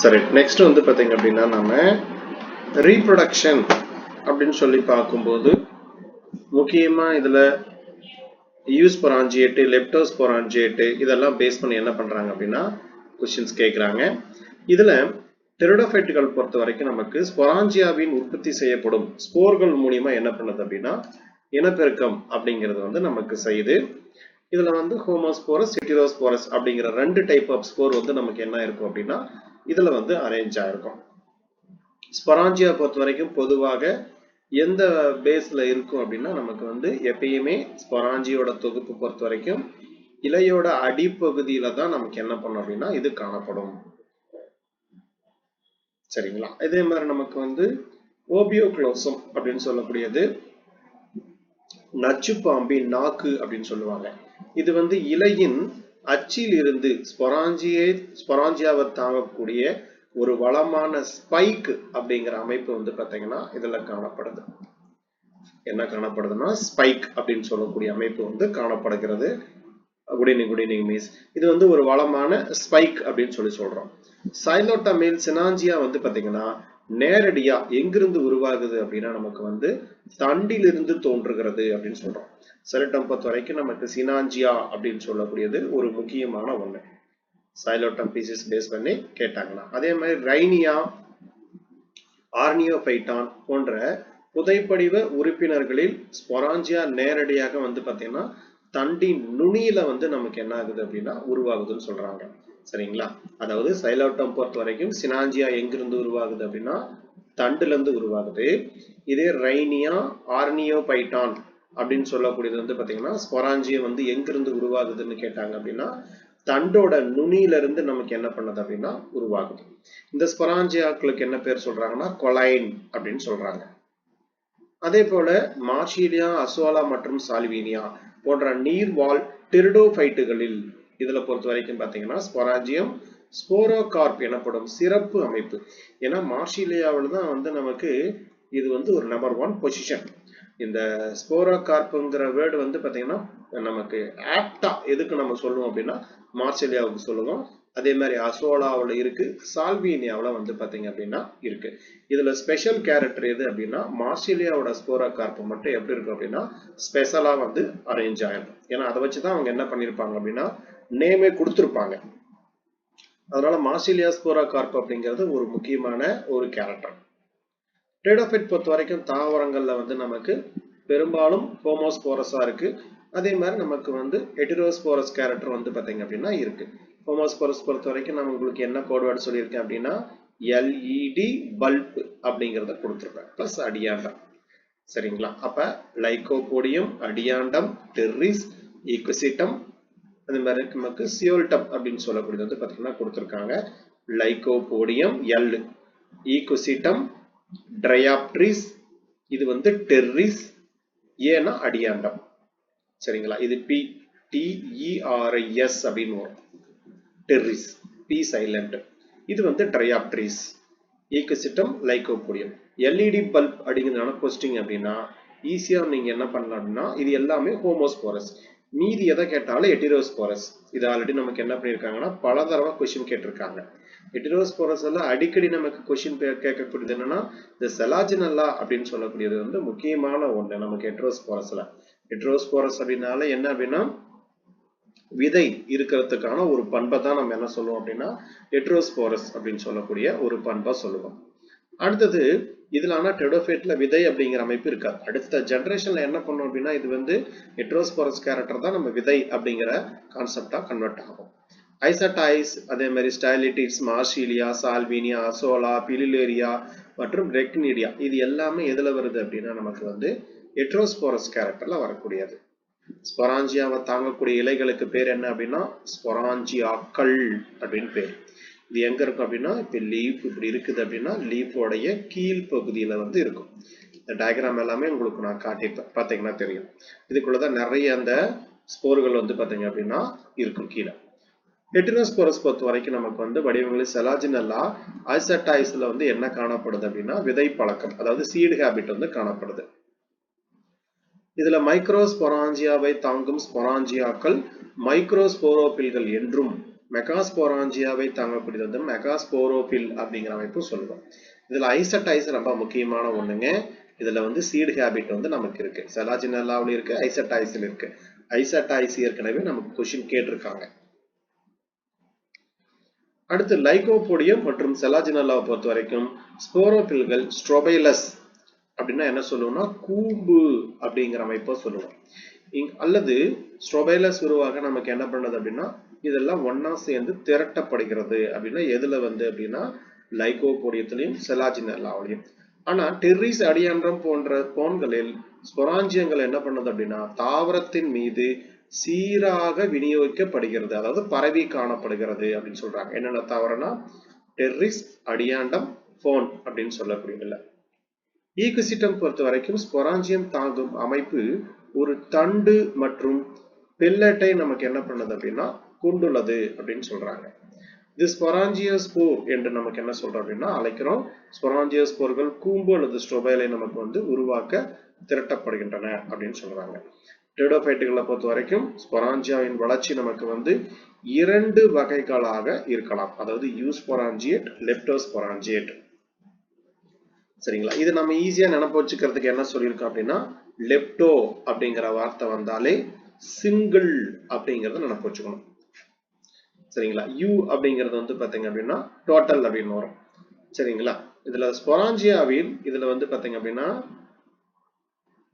சரி, நெக்ஸ்ட் வந்து பாத்தீங்க அப்படின்னா நம்ம ரீப்ரொடக்ஷன் அப்படின்னு சொல்லி பார்க்கும்போது முக்கியமா இதுல யூஸ்பொராஞ்சியேட்டு, லெப்டோஸ்பொராஞ்சியேட்டு இதெல்லாம் பேஸ் பண்ணி என்ன பண்றாங்க அப்படின்னா கொஸ்டின்ஸ் கேட்குறாங்க. இதுல டெரிடோஃபைட்டுகள் பொறுத்த வரைக்கும் நமக்கு ஸ்பொராஞ்சியாவின் உற்பத்தி செய்யப்படும் ஸ்போர்கள் மூலியமா என்ன பண்ணுது அப்படின்னா இனப்பெருக்கம் அப்படிங்கிறது வந்து நமக்கு செய்யுது. இதுல வந்து ஹோமோஸ்போரஸ், ஹெட்டிரோஸ்போரஸ் அப்படிங்கிற 2 டைப் ஆஃப் ஸ்போர் வந்து நமக்கு என்ன இருக்கும் அப்படின்னா இதுல வந்து அரேஞ்ச் ஆயிருக்கும். ஸ்பொராஞ்சியா பொறுத்த வரைக்கும் பொதுவாக எந்த பேஸ்ல இருக்கும் அப்படின்னா நமக்கு வந்து எப்பயுமே ஸ்பொராஞ்சியோட தொகுப்பு பொறுத்த வரைக்கும் இலையோட அடிப்பகுதியில தான் நமக்கு என்ன பண்ணும் அப்படின்னா இது காணப்படும். சரிங்களா? இதே மாதிரி நமக்கு வந்து ஓபியோக்ளோசம் அப்படின்னு சொல்லக்கூடியது நச்சுப்பாம்பின் நாக்கு அப்படின்னு சொல்லுவாங்க. இது வந்து இலையின் அச்சில் இருந்து ஸ்பொராஞ்சியாவை தாங்கக்கூடிய ஒரு வளமான ஸ்பைக் அப்படிங்கிற அமைப்பு வந்து பாத்தீங்கன்னா இதுல காணப்படுது. என்ன காணப்படுதுன்னா ஸ்பைக் அப்படின்னு சொல்லக்கூடிய அமைப்பு வந்து காணப்படுகிறது. Good evening miss. இது வந்து ஒரு வளமான ஸ்பைக் அப்படின்னு சொல்றோம். சைலோட்டமேல் சினாஞ்சியா வந்து பாத்தீங்கன்னா நேரடியா எங்கிருந்து உருவாகுது அப்படின்னா நமக்கு வந்து தண்டிலிருந்து தோன்றுகிறது அப்படின்னு சொல்றோம். சைலோட்டம் பொறுத்த வரைக்கும் நமக்கு சினாஞ்சியா அப்படின்னு சொல்லக்கூடியது ஒரு முக்கியமான ஒண்ணு. சைலோட்டம் பீசஸ் பேஸ் பண்ணி கேட்டாங்கன்னா அதே மாதிரி ரைனியா, ஆர்னியோபைட்டான் போன்ற புதைப்படிவ உறுப்பினர்களில் ஸ்பொராஞ்சியா நேரடியாக வந்து பாத்தீங்கன்னா தண்டின் நுனியில வந்து நமக்கு என்ன ஆகுது அப்படின்னா உருவாகுதுன்னு சொல்றாங்க. சரிங்களா? அதாவது சைலோட்டம் பொறுத்த வரைக்கும் சினாஞ்சியா எங்கிருந்து உருவாகுது அப்படின்னா தண்டுல இருந்து உருவாகுது. இதே ரைனியா, ஆர்னியோபைட்டான் அப்படின்னு சொல்லக்கூடியது வந்து பாத்தீங்கன்னா ஸ்பொராஞ்சியா வந்து எங்கிருந்து உருவாகுதுன்னு கேட்டாங்க அப்படின்னா தண்டோட நுனியில இருந்து நமக்கு என்ன பண்ணுது அப்படின்னா உருவாகுது. இந்த ஸ்பொராஞ்சியாக்களுக்கு என்ன பேர் சொல்றாங்கன்னா கொலைன் அப்படின்னு சொல்றாங்க. அதே போல மார்ஷிலியா, அசோலா மற்றும் சால்வினியா போன்ற நீர்வாழ் டெரிடோஃபைட்டுகளில் இதுல பொறுத்த வரைக்கும் பாத்தீங்கன்னா ஸ்பொராஞ்சியம் ஸ்போரோகார்ப் எனப்படும் சிறப்பு அமைப்பு. ஏன்னா மார்ஷிலியாவில் தான் வந்து நமக்கு இது வந்து ஒரு நம்பர் 1 பொசிஷன். இந்த ஸ்போரோகார்ப்ங்கிற வேர்டு வந்து பாத்தீங்கன்னா நமக்கு ஆப்டா எதுக்கு நம்ம சொல்லுவோம் அப்படின்னா மார்ஷிலியாவுக்கு சொல்லுவோம். அதே மாதிரி அசோலாவில் இருக்கு, சால்வினியாவில் வந்து பாத்தீங்க அப்படின்னா இருக்கு. இதுல ஸ்பெஷல் கேரக்டர் எது அப்படின்னா மார்ஷிலியாவோட ஸ்போரோகார்ப் மட்டும் எப்படி இருக்கும் அப்படின்னா ஸ்பெஷலா வந்து அரேஞ்ச் ஆயிடும். ஏன்னா அதை வச்சுதான் அவங்க என்ன பண்ணிருப்பாங்க அப்படின்னா நேமே கொடுத்துருப்பாங்க. அதனால மார்ஷிலியா ஸ்போரோகார்ப் அப்படிங்கிறது ஒரு முக்கியமான ஒரு கேரக்டர். டெரிடோஃபைட் பொறுத்த வரைக்கும் தாவரங்கள்ல வந்து நமக்கு பெரும்பாலும் ஹோமோஸ்போரஸா இருக்கு. அதே மாதிரி நமக்கு வந்து ஹெட்டிரோஸ்போரஸ் கேரக்டர் வந்து பாத்தீங்க அப்படின்னா இருக்கு. ஹோமோஸ்போரஸ் பொறுத்த வரைக்கும் நான் உங்களுக்கு என்ன கோட்வேர்டு சொல்லியிருக்கேன் அப்படின்னா எல்இடி பல்ப் அப்படிங்கிறத கொடுத்துருப்பேன் பிளஸ் அடியாண்டம். சரிங்களா? அப்ப லைகோபோடியம், அடியாண்டம், டெர்ரிஸ், ஈக்விசிட்டம், அதே மாதிரி நமக்கு சியோல்டம் அப்படின்னு சொல்லக்கூடியது வந்து பாத்தீங்கன்னா கொடுத்துருக்காங்க. லைகோபோடியம் எல், ஈக்விசிட்டம் ட்ரையாப்ட்ரிஸ், இது வந்து டெர்ரிஸ், ஏன்னா அடியாண்டம். சரிங்களா? இது PTERS அப்படின்னு வரும். டெர்ரிஸ், பி சைலண்ட். இது வந்து ட்ரையாப்ட்ரிஸ், ஈக்விசிட்டம், லைகோபோடியம். எல்இடி பல்ப் அப்படிங்கிறதான கொஸ்டின் அப்படின்னா ஈஸியா நீங்க என்ன பண்ணலாம் அப்படின்னா இது எல்லாமே ஹோமோஸ்போரஸ். மீதி எதை கேட்டாலும் ஹெட்டிரோஸ்போரஸ். இது ஆல்ரெடி நமக்கு என்ன பண்ணிருக்காங்கன்னா பல தடவை கொஸ்டின் கேட்டிருக்காங்க. ஹெட்டிரோஸ்போரஸ்ல அடிக்கடி நமக்கு கொஸ்டின் கேட்கக்கூடியது என்னன்னா இந்த செலாஜினல்லா அப்படின்னு சொல்லக்கூடியது வந்து முக்கியமான ஒண்ணு நமக்கு ஹெட்டிரோஸ்போரஸ்ல. ஹெட்டிரோஸ்போரஸ் அப்படின்னால என்ன அப்படின்னா விதை இருக்கிறதுக்கான ஒரு பண்பை தான் நம்ம என்ன சொல்லுவோம் அப்படின்னா ஹெட்டிரோஸ்போரஸ் அப்படின்னு சொல்லக்கூடிய ஒரு பண்பை சொல்லுவோம். அடுத்தது இதுல ஆனா டெரிடோஃபைட்ல விதை அப்படிங்கிற அமைப்பு இருக்காது. அடுத்த ஜெனரேஷன்ல என்ன பண்ணும் அப்படின்னா இது வந்து ஹெட்டிரோஸ்போரஸ் கேரக்டர் தான் நம்ம விதை அப்படிங்கிற கான்செப்டா கன்வெர்ட் ஆகும். ஐசடைஸ், அதே மாதிரி ஸ்டைலிட்டிஸ், மார்ஷிலியா, சால்வினியா, அசோலா, பிலிலேரியா மற்றும் ரெக்னிடியா இது எல்லாமே எதுல வருது அப்படின்னா நமக்கு வந்து ஹெட்டிரோஸ்போரஸ் கேரக்டர்ல வரக்கூடியது. ஸ்பொராஞ்சியாவை தாங்கக்கூடிய இலைகளுக்கு பேர் என்ன அப்படின்னா ஸ்பொராஞ்சியாக்கள் அப்படின்னு பேர். இது எங்க இருக்கும் அப்படின்னா இப்ப லீஃப் இப்படி இருக்குது அப்படின்னா லீஃபோடைய கீழ் பகுதியில வந்து இருக்கும். இந்த டயக்ராம் எல்லாமே உங்களுக்கு நான் காட்டிப்பேன், பாத்தீங்கன்னா தெரியும். இதுக்குள்ளதான் நிறைய அந்த ஸ்போர்கள் வந்து பாத்தீங்க அப்படின்னா இருக்கும் கீழே. ஹெட்டிரோஸ்போரஸ் பொறுத்த வரைக்கும் நமக்கு வந்து வடிவங்களில் செலாஜினல்லா, ஐசடைஸ்ல வந்து என்ன காணப்படுது அப்படின்னா விதை பழக்கம், அதாவது சீடு ஹேபிட் வந்து காணப்படுது. இதுல மைக்ரோஸ்பொராஞ்சியாவை தாங்கும் ஸ்பொராஞ்சியாக்கள் மைக்ரோஸ்போரோபில்கள் என்றும் மெகாஸ்போராஞ்சியாவை தாங்கக்கூடியது வந்து மெகாஸ்போரோபில் அப்படிங்கிற அமைப்பு சொல்லுவோம். இதுல ஐசட்டைஸ் ரொம்ப முக்கியமான ஒண்ணுங்க. இதுல வந்து சீட் ஹேபிட் வந்து நமக்கு இருக்கு. செலாஜினல்லாவில இருக்கு, ஐசட்டைஸ்ல இருக்கு. ஐசட்டைஸ் ஏற்கனவே நமக்கு கொஸ்டின் கேட்டிருக்காங்க. அடுத்து லைகோபோடியம் மற்றும் செலாஜினல்லாவை பொறுத்த வரைக்கும் ஸ்போரோபில்கள் ஸ்ட்ரோபைலஸ் அப்படின்னா என்ன சொல்லுவோம்னா கூம்பு அப்படிங்கிற அமைப்பை சொல்லுவோம். அல்லது ஸ்ட்ரோபைலஸ் உருவாக நமக்கு என்ன பண்ணது அப்படின்னா இதெல்லாம் ஒன்னா சேர்ந்து திரட்டப்படுகிறது அப்படின்னா எதுல வந்து அப்படின்னா லைகோபோடியத்திலையும் செலாஜினல்லாவிலையும். ஆனா டெர்ரிஸ் அடியாண்டம் போன்ற போன்களில் ஸ்பொராஞ்சியங்கள் என்ன பண்ணது அப்படின்னா தாவரத்தின் மீது சீராக விநியோகிக்கப்படுகிறது, அதாவது பரவி காணப்படுகிறது அப்படின்னு சொல்றாங்க. என்னென்ன தாவரம்னா டெர்ரிஸ், அடியாண்டம், போன் அப்படின்னு சொல்லக்கூடியதில்ல. ஈகுசிட்டம் பொறுத்த வரைக்கும் ஸ்பொராஞ்சியம் தாங்கும் அமைப்பு ஒரு தண்டு மற்றும் பெல்லட்டை நமக்கு என்ன பண்ணது அப்படின்னா கொண்டுள்ளது அப்படின்னு சொல்றாங்க. இது ஸ்பொராஞ்சியோஸ்போர் என்று நமக்கு என்ன சொல்றோம் அப்படின்னா அழைக்கிறோம். ஸ்பொராஞ்சியோஸ்போர்கள் கூம்பு அல்லது ஸ்ட்ரோபைலை நமக்கு வந்து உருவாக்க திரட்டப்படுகின்றன அப்படின்னு சொல்றாங்க. டெரிடோபைட்டுகளை பொறுத்த வரைக்கும் ஸ்பொராஞ்சியாவின் வளர்ச்சி நமக்கு வந்து 2 வகைகளாக இருக்கலாம். அதாவது யூஸ்பொராஞ்சியேட், லெப்டோஸ்பொராஞ்சியேட். சரிங்களா? இது நம்ம ஈஸியா நினைப்பு வச்சுக்கிறதுக்கு என்ன சொல்லியிருக்கோம் அப்படின்னா லெப்டோ அப்படிங்கிற வார்த்தை வந்தாலே சிங்கிள் அப்படிங்கறத நினைப்பு வச்சுக்கணும். சரிங்களா? யூ அப்படிங்கிறது வந்து பாத்தீங்க அப்படின்னா டோட்டல் அப்படின்னு வரும். சரிங்களா? இதுல ஸ்பொராஞ்சியாவில் இதுல வந்து பாத்தீங்க அப்படின்னா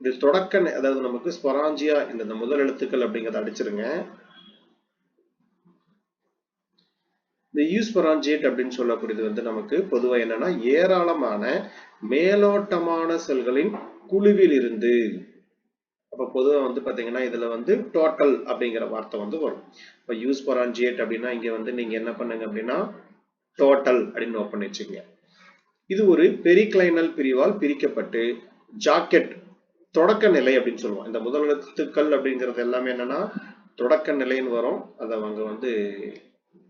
இது தொடக்க, அதாவது நமக்கு ஸ்பொராஞ்சியா இந்த முதல் எழுத்துக்கள் அப்படிங்கறத அடிச்சிருங்க. இந்த யூஸ்பொராஞ்சியேட் அப்படின்னு சொல்லக்கூடியது வந்து நமக்கு பொதுவா என்னன்னா ஏராளமான மேலோட்டமான செல்களின் குழுவில் இருந்து. அப்ப பொதுவா வந்து பாத்தீங்கன்னா இதுல வந்து டோட்டல் அப்படிங்கிற வார்த்தை வந்து வரும். இப்ப யூஸ்பொராஞ்சியேட் அப்படின்னா இங்க வந்து நீங்க என்ன பண்ணுங்க அப்படின்னா டோட்டல் அப்படின்னு நோட் பண்ணி வச்சுக்கோங்க. இது ஒரு பெரிக்ளைனல் பிரிவால் பிரிக்கப்பட்டு ஜாக்கெட் தொடக்க நிலை அப்படின்னு சொல்லுவோம். இந்த முதல் எழுத்துக்கள் அப்படிங்கிறது எல்லாமே என்னன்னா தொடக்க நிலைன்னு வரும். அதை அவங்க வந்து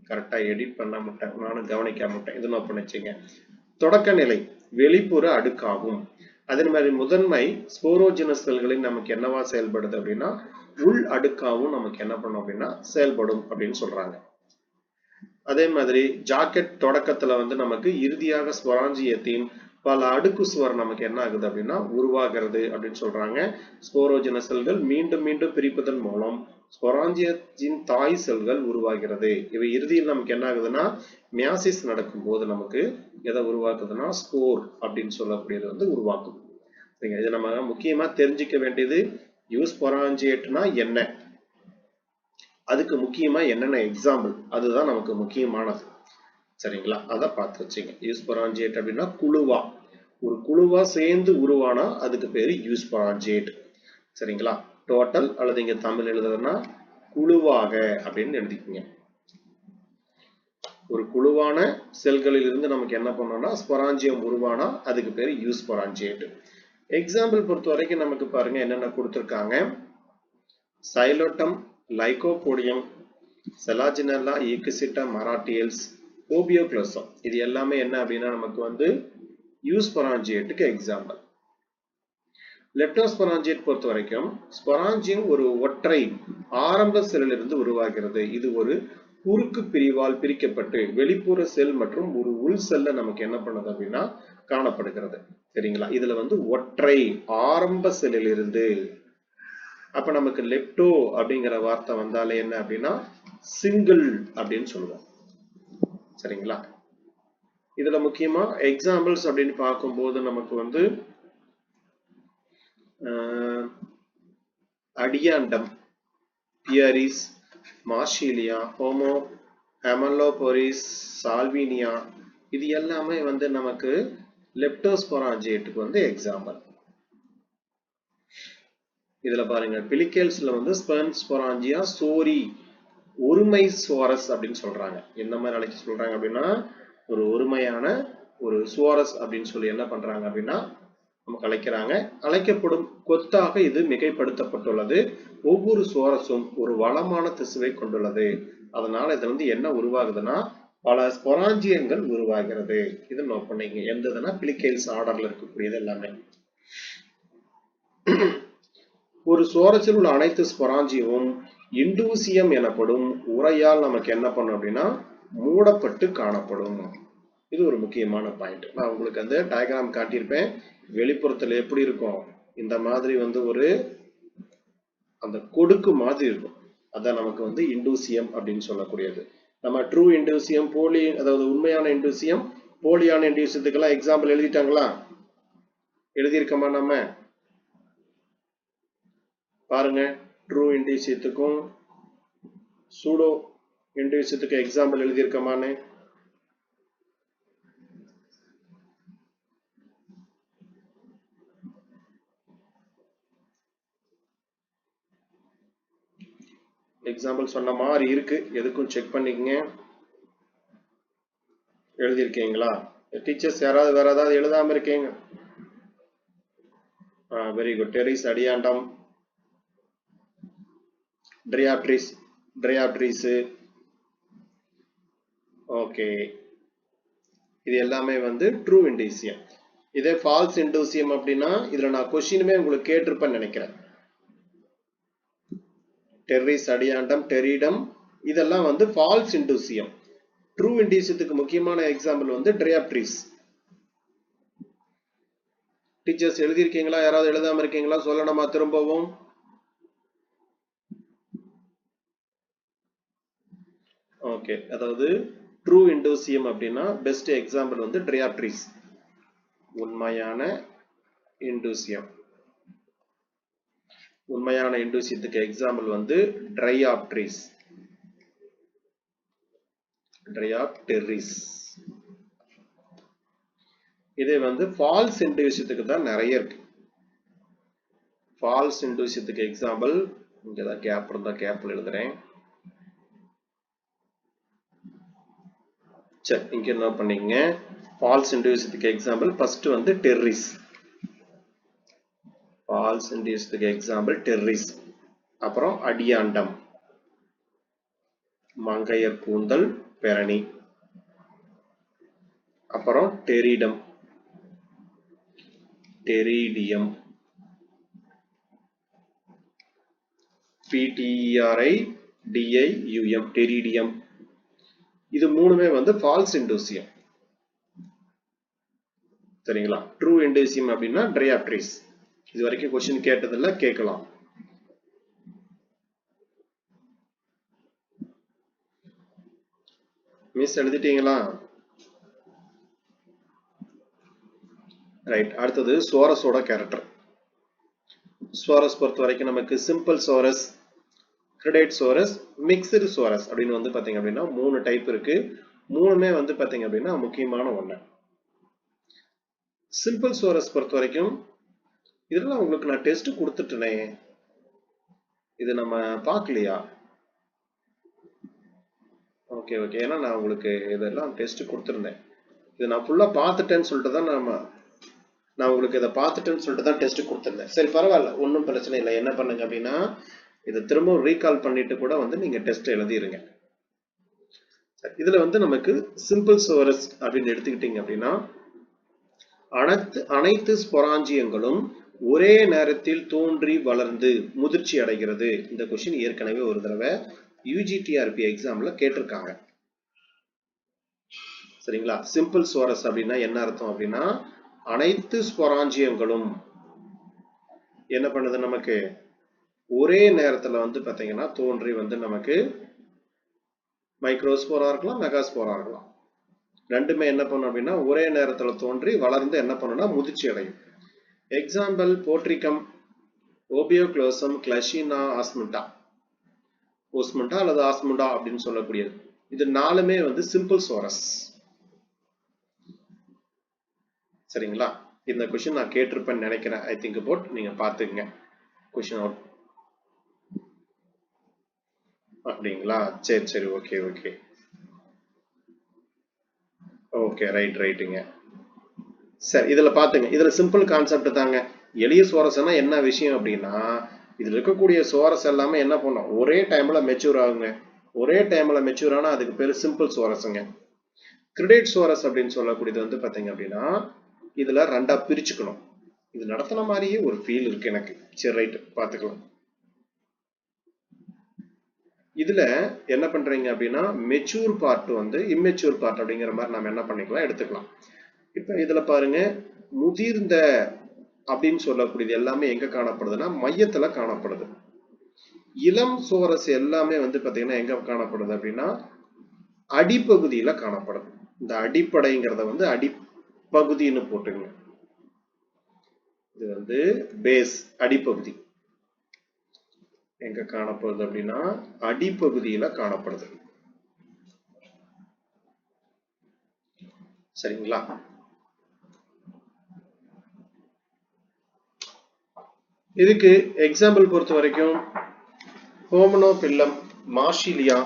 கரெக்டா எடிட் பண்ண மாட்டேன், நானும் கவனிக்க மாட்டேன். இது நோட் பண்ணி வச்சுங்க. தொடக்க நிலை வெளிப்புற அடுக்காகும். அதே மாதிரி முதன்மை ஸ்போரோஜினஸ் செல்களின் நமக்கு என்னவா செயல்படுது அப்படின்னா உள் அடுக்காவும் நமக்கு என்ன பண்ணும் அப்படின்னா செயல்படும் அப்படின்னு சொல்றாங்க. அதே மாதிரி ஜாக்கெட் தொடக்கத்துல வந்து நமக்கு இறுதியாக ஸ்பொராஞ்சியத்தின் பல அடுக்கு சுவர் நமக்கு என்ன ஆகுது அப்படின்னா உருவாகிறது அப்படின்னு சொல்றாங்க. ஸ்போரோஜினஸ் செல்கள் மீண்டும் மீண்டும் பிரிப்பதன் மூலம் ஸ்பொராஞ்சியத்தின் தாய் செல்கள் உருவாகிறது. இவை இறுதியில் நமக்கு என்ன ஆகுதுன்னா மியாசிஸ் நடக்கும் போது நமக்கு எதை உருவாக்குதுன்னா ஸ்போர் அப்படின்னு சொல்லக்கூடியது வந்து உருவாக்கும். இது நம்ம முக்கியமா தெரிஞ்சுக்க வேண்டியது யூஸ்பொராஞ்சியேட்னா என்ன, அதுக்கு முக்கியமா என்னென்ன எக்ஸாம்பிள், அதுதான் நமக்கு முக்கியமானது. சரிங்களா? அதை பார்த்து வச்சுங்க. யூஸ்பொராஞ்சியேட் அப்படின்னா குழுவா, ஒரு குழுவா சேர்ந்து உருவானா அதுக்கு பேரு யூஸ்பொராஞ்சியேட். சரிங்களா? டோட்டல் அல்லது இங்க தமிழ் எழுதுறதுன்னா குழுவாக அப்படின்னு எழுதிக்கோங்க. ஒரு குழுவான செல்களில் இருந்து நமக்கு என்ன பண்ணோம்னா ஸ்பொராஞ்சியம் உருவானா அதுக்கு பேரு யூஸ்பொராஞ்சியேட். எக்ஸாம்பிள் பொறுத்த வரைக்கும் நமக்கு பாருங்க என்னென்ன கொடுத்திருக்காங்க. Psilotum, lycopodium, செலாஜினல்லா, ஈகுசிட்டா, மராட்டியல்ஸ், ஓபியோக்ளோசம். இது எல்லாமே என்ன அப்படின்னா நமக்கு வந்து யூஸ்பொராஞ்சியேட்டுக்கு எக்ஸாம்பிள். லெப்டோஸ்பொராஞ்சியேட் பொறுத்த வரைக்கும் ஸ்பொராஞ்சியம் ஒரு ஒற்றை ஆரம்ப செல்லில் இருந்து உருவாகிறது. இது ஒரு குறுக்கு பிரிவால் பிரிக்கப்பட்டு வெளிப்புற செல் மற்றும் ஒரு உள் செல்ல நமக்கு என்ன பண்ணுது அப்படின்னா காணப்படுகிறது. சரிங்களா? இதுல வந்து ஒற்றை ஆரம்ப செல்லில் இருந்து. அப்ப நமக்கு லெப்டோ அப்படிங்கிற வார்த்தை வந்தாலே என்ன அப்படின்னா சிங்கிள் அப்படின்னு சொல்லுவோம். சரிங்களா? இதுல முக்கியமா எக்ஸாம்பிள்ஸ் அப்படின்னு பார்க்கும்போது நமக்கு வந்து அடியாண்டம், பியரிஸ், மார்ஷிலியா, ஹோமோ ஹெமலோபோரிஸ், சால்வினியா, இது எல்லாமே வந்து நமக்கு லெப்டோஸ்பொராஞ்சியேட்டுக்கு வந்து எக்ஸாம்பிள். இதுல பாருங்க பிலிகேல்ஸ்ல வந்து ஸ்பொராஞ்சியா சோரி ஒருமை சுவாரஸ் அப்படின்னு சொல்றாங்க. எந்த மாதிரி அழைக்க சொல்றாங்க அப்படின்னா ஒரு ஒருமையான ஒரு சுவாரஸ் அப்படின்னு சொல்லி என்ன பண்றாங்க அப்படின்னா நமக்கு அழைக்கிறாங்க. அழைக்கப்படும் கொத்தாக இது மிகைப்படுத்தப்பட்டுள்ளது. ஒவ்வொரு சுவாரஸும் ஒரு வளமான திசுவை கொண்டுள்ளது. அதனால இதுல வந்து என்ன உருவாகுதுன்னா பல ஸ்பொராஞ்சியங்கள் உருவாகிறது. இது நோட் பண்ணீங்க. எந்ததுன்னா பிலிகேல்ஸ் ஆர்டர்ல இருக்கக்கூடியது எல்லாமே. ஒரு சுவாரஸில் உள்ள அனைத்து ஸ்பொராஞ்சியமும் இண்டூசியம் எனப்படும் உரையால் நமக்கு என்ன பண்ணும் அப்படின்னா மூடப்பட்டு காணப்படும். இது ஒரு முக்கியமான பாயிண்ட். நான் உங்களுக்கு அந்த டயக்ராம் காட்டியிருப்பேன். வெளிப்புறத்துல எப்படி இருக்கும், இந்த மாதிரி வந்து ஒரு அந்த கொடுக்கு மாதிரி இருக்கும். அதான் நமக்கு வந்து இண்டூசியம் அப்படின்னு சொல்லக்கூடியது. நம்ம ட்ரூ இண்டூசியம், போலி அதாவது உண்மையான இண்டூசியம், போலியான இண்டூசியத்துக்கெல்லாம் எக்ஸாம்பிள் எழுதிட்டாங்களா? எழுதியிருக்கோமா? நம்ம பாருங்க, ட்ரூ இண்டூசியத்துக்கும் சூடோ இண்டூசியத்துக்கு எக்ஸாம்பிள் எழுதியிருக்கோமான்னு. எக்ஸாம்பிள் சொன்ன மாதிரி இருக்கு, எதுக்கும் செக் பண்ணிக்கங்க. எழுதியிருக்கீங்களா? டீச்சர்ஸ் யாராவது வேற ஏதாவது எழுதாம இருக்கீங்க? Very good. Pteris Adiantum, Dryopteris. Okay, இது எல்லாமே வந்து ட்ரூ இண்டூசியம். இதே ஃபால்ஸ் இண்டூசியம் அப்படின்னா இதுல நான் கொஸ்டினுமே உங்களுக்கு கேட்டிருப்பேன்னு நினைக்கிறேன். டெரிஸ் அடியாண்டம், டெரிடம், இதெல்லாம் வந்து ஃபால்ஸ் இண்டூசியம். ட்ரூ இண்டூசியத்துக்கு முக்கியமான எக்ஸாம்பிள் வந்து ட்ரையாப்ட்ரிஸ். டீச்சர்ஸ் எழுதியிருக்கீங்களா? யாராவது எழுதாம இருக்கீங்களா? சொல்லணுமா திரும்பவும்? ஓகே, அதாவது ட்ரூ இண்டூசியம் அப்படின்னா பெஸ்ட் எக்ஸாம்பிள் வந்து ட்ரையாப்ட்ரிஸ், உண்மையான இண்டூசியம். உண்மையான இண்டூசியத்துக்கு எக்ஸாம்பிள் வந்து ட்ரையாப்ட்ரிஸ், ட்ரையாப்டெரிஸ். இதே வந்து ஃபால்ஸ் இண்டூசியத்துக்கு தான் நிறைய இருக்கு. ஃபால்ஸ் இண்டூசியத்துக்கு எக்ஸாம்பிள் இங்க தான் கேப் இருந்தா கேப்ல எழுதுறேன். சரி, இங்க என்ன பண்ணீங்க? ஃபால்ஸ் இண்டூசியத்துக்கு எக்ஸாம்பிள் ஃபர்ஸ்ட் வந்து டெர்ரிஸ். Falls இண்டூசியத்துக்கு example டெர்ரிஸ். அப்புறம் அடியாண்டம், மங்கையர் கூந்தல் பெரணி. அப்புறம் டெரிடம், டெரிடியம், PTRIDIUM, டெரிடியம். இது மூணுமே வந்து ஃபால்ஸ் இண்டூசியம். சரிங்களா? ட்ரூ இண்டூசியம் அப்படின்னா ட்ரையாப்ட்ரிஸ். இது வரைக்கும் கொஸ்டின் கேட்டதில்ல, கேட்கலாம். மிஸ் எழுதிட்டீங்களா? ரைட். அடுத்தது சோரஸோட கேரக்டர். சோரஸ் பொறுத்த வரைக்கும் நமக்கு simple sorus, graded sorus, mixed sorus அப்படின்னு வந்து பாத்தீங்க அப்படின்னா 3 டைப் இருக்கு. மூணுமே வந்து பாத்தீங்க அப்படின்னா முக்கியமான ஒண்ணு. சிம்பிள் சோரஸ் பொறுத்த வரைக்கும் இதெல்லாம் உங்களுக்கு நான் டெஸ்ட் கொடுத்துட்டேனே, இது நம்ம பார்க்கலையா? ஓகே ஓகே, ஏன்னா நான் உங்களுக்கு இதெல்லாம் டெஸ்ட் கொடுத்துருந்தேன். இது நான் ஃபுல்லா பார்த்துட்டேன்னு சொல்லிட்டு தான் நான் உங்களுக்கு இதை பார்த்துட்டேன்னு சொல்லிட்டு தான் டெஸ்ட் கொடுத்துருந்தேன். சரி, பரவாயில்ல, ஒன்றும் பிரச்சனை இல்லை. என்ன பண்ணுங்க அப்படின்னா இதை திரும்ப ரீகால் பண்ணிட்டு கூட வந்து நீங்க டெஸ்ட் எழுதிருங்க. இதுல வந்து நமக்கு சிம்பிள் சோரஸ் அப்படின்னு எடுத்துக்கிட்டீங்க அப்படின்னா அனைத்து ஸ்பொராஞ்சியங்களும் ஒரே நேரத்தில் தோன்றி வளர்ந்து முதிர்ச்சி அடைகிறது. இந்த கொஸ்டின் ஏற்கனவே ஒரு தடவை UGTRP எக்ஸாம்ல கேட்டிருக்காங்க. சரிங்களா? சிம்பிள் சோரஸ் அப்படின்னா என்ன அர்த்தம் அப்படின்னா அனைத்து ஸ்பொராஞ்சியங்களும் என்ன பண்ணுது, நமக்கு ஒரே நேரத்துல வந்து பாத்தீங்கன்னா தோன்றி வந்து நமக்கு மைக்ரோஸ்போரா இருக்கலாம், மெகாஸ்போரா இருக்கலாம். ரெண்டுமே என்ன பண்ணும் அப்படின்னா ஒரே நேரத்துல தோன்றி வளர்ந்து என்ன பண்ணும்னா முதிர்ச்சி அடையும். எக்ஸாம்பிள் போட்ரிகம், ஓபியோக்ளோசம், கிளஷினா, ஆஸ்முண்டா. ஓஸ்முண்டா அல்லது ஆஸ்முண்டா அப்படின்னு சொல்லக்கூடியது. இது நாலுமே வந்து சிம்பிள் சோரஸ். சரிங்களா? இந்த கொஸ்டின் நான் கேட்டிருப்பேன்னு நினைக்கிறேன். ஐ திங்க் அபவுட், நீங்க பாத்துக்கங்க கொஸ்டின் அவுட். அப்படிங்களா? சரி சரி, ஓகே ஓகே ஓகே, ரைட்டுங்க. சரி, இதுல பாத்துங்க, இதுல சிம்பிள் கான்செப்ட் தாங்க. எளிய சோரஸ்னா என்ன விஷயம் அப்படின்னா இதுல இருக்கக்கூடிய சோரஸ் எல்லாமே என்ன பண்ணும், ஒரே டைம்ல மெச்சூர் ஆகுங்க. ஒரே டைம்ல மெச்சூர் ஆனா அதுக்கு பேரு சிம்பிள் சோரஸ்ங்க. கிரெடேட் சோரஸ் அப்படின்னு சொல்லக்கூடியது வந்து பாத்தீங்க அப்படின்னா இதுல ரெண்டா பிரிச்சுக்கணும். இது நடத்தின மாதிரியே ஒரு ஃபீல் இருக்கு எனக்கு. சரி, ரைட், பாத்துக்கலாம். இதுல என்ன பண்றீங்க அப்படின்னா மெச்சூர் பார்ட் வந்து இம்மெச்சூர் பார்ட் அப்படிங்கிற மாதிரி நம்ம என்ன பண்ணிக்கலாம் எடுத்துக்கலாம். இப்ப இதுல பாருங்க, முதிர்ந்த அப்படின்னு சொல்லக்கூடியது எல்லாமே எங்க காணப்படுதுன்னா மையத்துல காணப்படுது. இளம் சுவரசு எல்லாமே வந்து பாத்தீங்கன்னா எங்க காணப்படுது அப்படின்னா அடிப்பகுதியில காணப்படுது. இந்த அடிப்படைங்கிறத வந்து அடிப்பகுதின்னு போட்டுங்க. இது வந்து பேஸ் அடிப்பகுதி எங்க காணப்படுது அப்படின்னா அடிப்பகுதியில காணப்படுது. சரிங்களா? இதுக்கு எக்ஸாம்பிள் பொறுத்த வரைக்கும் ஹோமனோபில்லம், மார்ஷிலியா,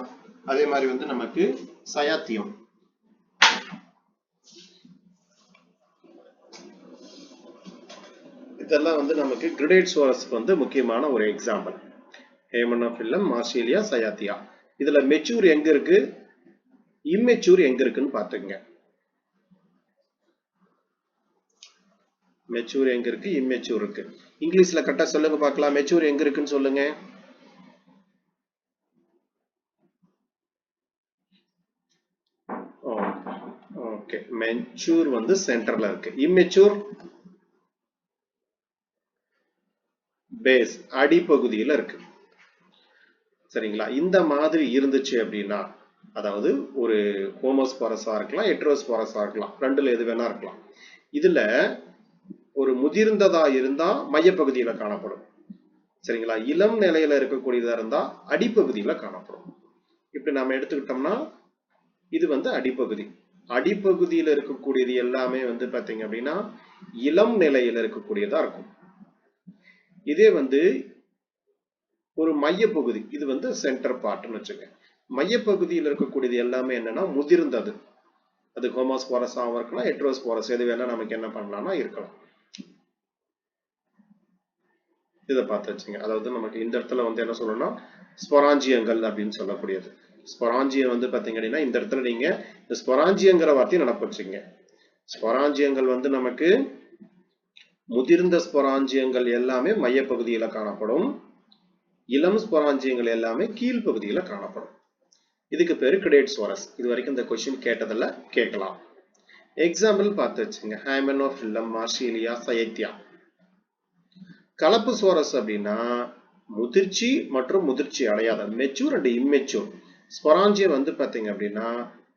அதே மாதிரி வந்து நமக்கு சயாத்தியம். இதெல்லாம் வந்து நமக்கு கிரிடேட் சுவரஸ்க்கு வந்து முக்கியமான ஒரு எக்ஸாம்பிள். ஹேமனோபில்லம், மார்ஷிலியா, சயாத்தியா. இதுல மெச்சூர் எங்க இருக்கு, இம்மெச்சூர் எங்க இருக்குன்னு பாத்துக்கங்க. மெச்சூர் எங்க இருக்கு, இம்மெச்சூர் இருக்கு. இங்கிலீஷ்ல கரெக்டா சொல்லுங்க பார்க்கலாம். மெச்சூர் எங்க இருக்குன்னு சொல்லுங்க. ஓகே, மெச்சூர் வந்து சென்டர்ல இருக்கு. இம்மெச்சூர் பேஸ் அடிப்பகுதியில இருக்கு. சரிங்களா? இந்த மாதிரி இருந்துச்சு அப்படின்னா, அதாவது ஒரு ஹோமோஸ்போரஸா இருக்கலாம், ஹெட்ரோஸ்போரஸா இருக்கலாம், ரெண்டுல எது வேணா இருக்கலாம். இதுல ஒரு முதிர்ந்ததா இருந்தா மையப்பகுதியில காணப்படும். சரிங்களா? இளம் நிலையில இருக்கக்கூடியதா இருந்தா அடிப்பகுதியில காணப்படும். இப்படி நாம எடுத்துக்கிட்டோம்னா இது வந்து அடிப்பகுதி. அடிப்பகுதியில இருக்கக்கூடியது எல்லாமே வந்து பாத்தீங்க அப்படின்னா இளம் நிலையில இருக்கக்கூடியதா இருக்கும். இதே வந்து ஒரு மையப்பகுதி, இது வந்து சென்டர் பார்ட்னு வச்சுங்க. மையப்பகுதியில் இருக்கக்கூடியது எல்லாமே என்னன்னா முதிர்ந்தது. அது ஹோமோஸ்போரஸாவும் இருக்கலாம், ஹெட்ரோஸ்போரஸ் எது வேணா நமக்கு என்ன பண்ணலாம்னா இருக்கலாம். இதை பார்த்து வச்சுங்க. அதாவது நமக்கு இந்த இடத்துல வந்து என்ன சொல்லணும்னா ஸ்பொராஞ்சியங்கள் அப்படின்னு சொல்லக்கூடியது. ஸ்பொராஞ்சியம் வந்து பாத்தீங்க அப்படின்னா இந்த இடத்துல நீங்க இந்த ஸ்பொராஞ்சியங்கிற வார்த்தையை நினப்பு வச்சுங்க. ஸ்பொராஞ்சியங்கள் வந்து நமக்கு முதிர்ந்த ஸ்பொராஞ்சியங்கள் எல்லாமே மையப்பகுதியில காணப்படும். இளம் ஸ்பொராஞ்சியங்கள் எல்லாமே கீழ்ப்பகுதியில காணப்படும். இதுக்கு பேரு கிரேட் சுவரஸ். இது வரைக்கும் இந்த கொஸ்டின் கேட்டதில்ல, கேட்கலாம். எக்ஸாம்பிள் பார்த்து வச்சுங்க. ஹைமெனோபில்லம், மார்ஷிலியா, சயாத்தியா. கலப்பு சுவரஸ் அப்படின்னா முதிர்ச்சி மற்றும் முதிர்ச்சி அடையாத, மெச்சூர் அண்ட் இம்மெச்சூர் ஸ்பொராஞ்சியம் வந்து பாத்தீங்க அப்படின்னா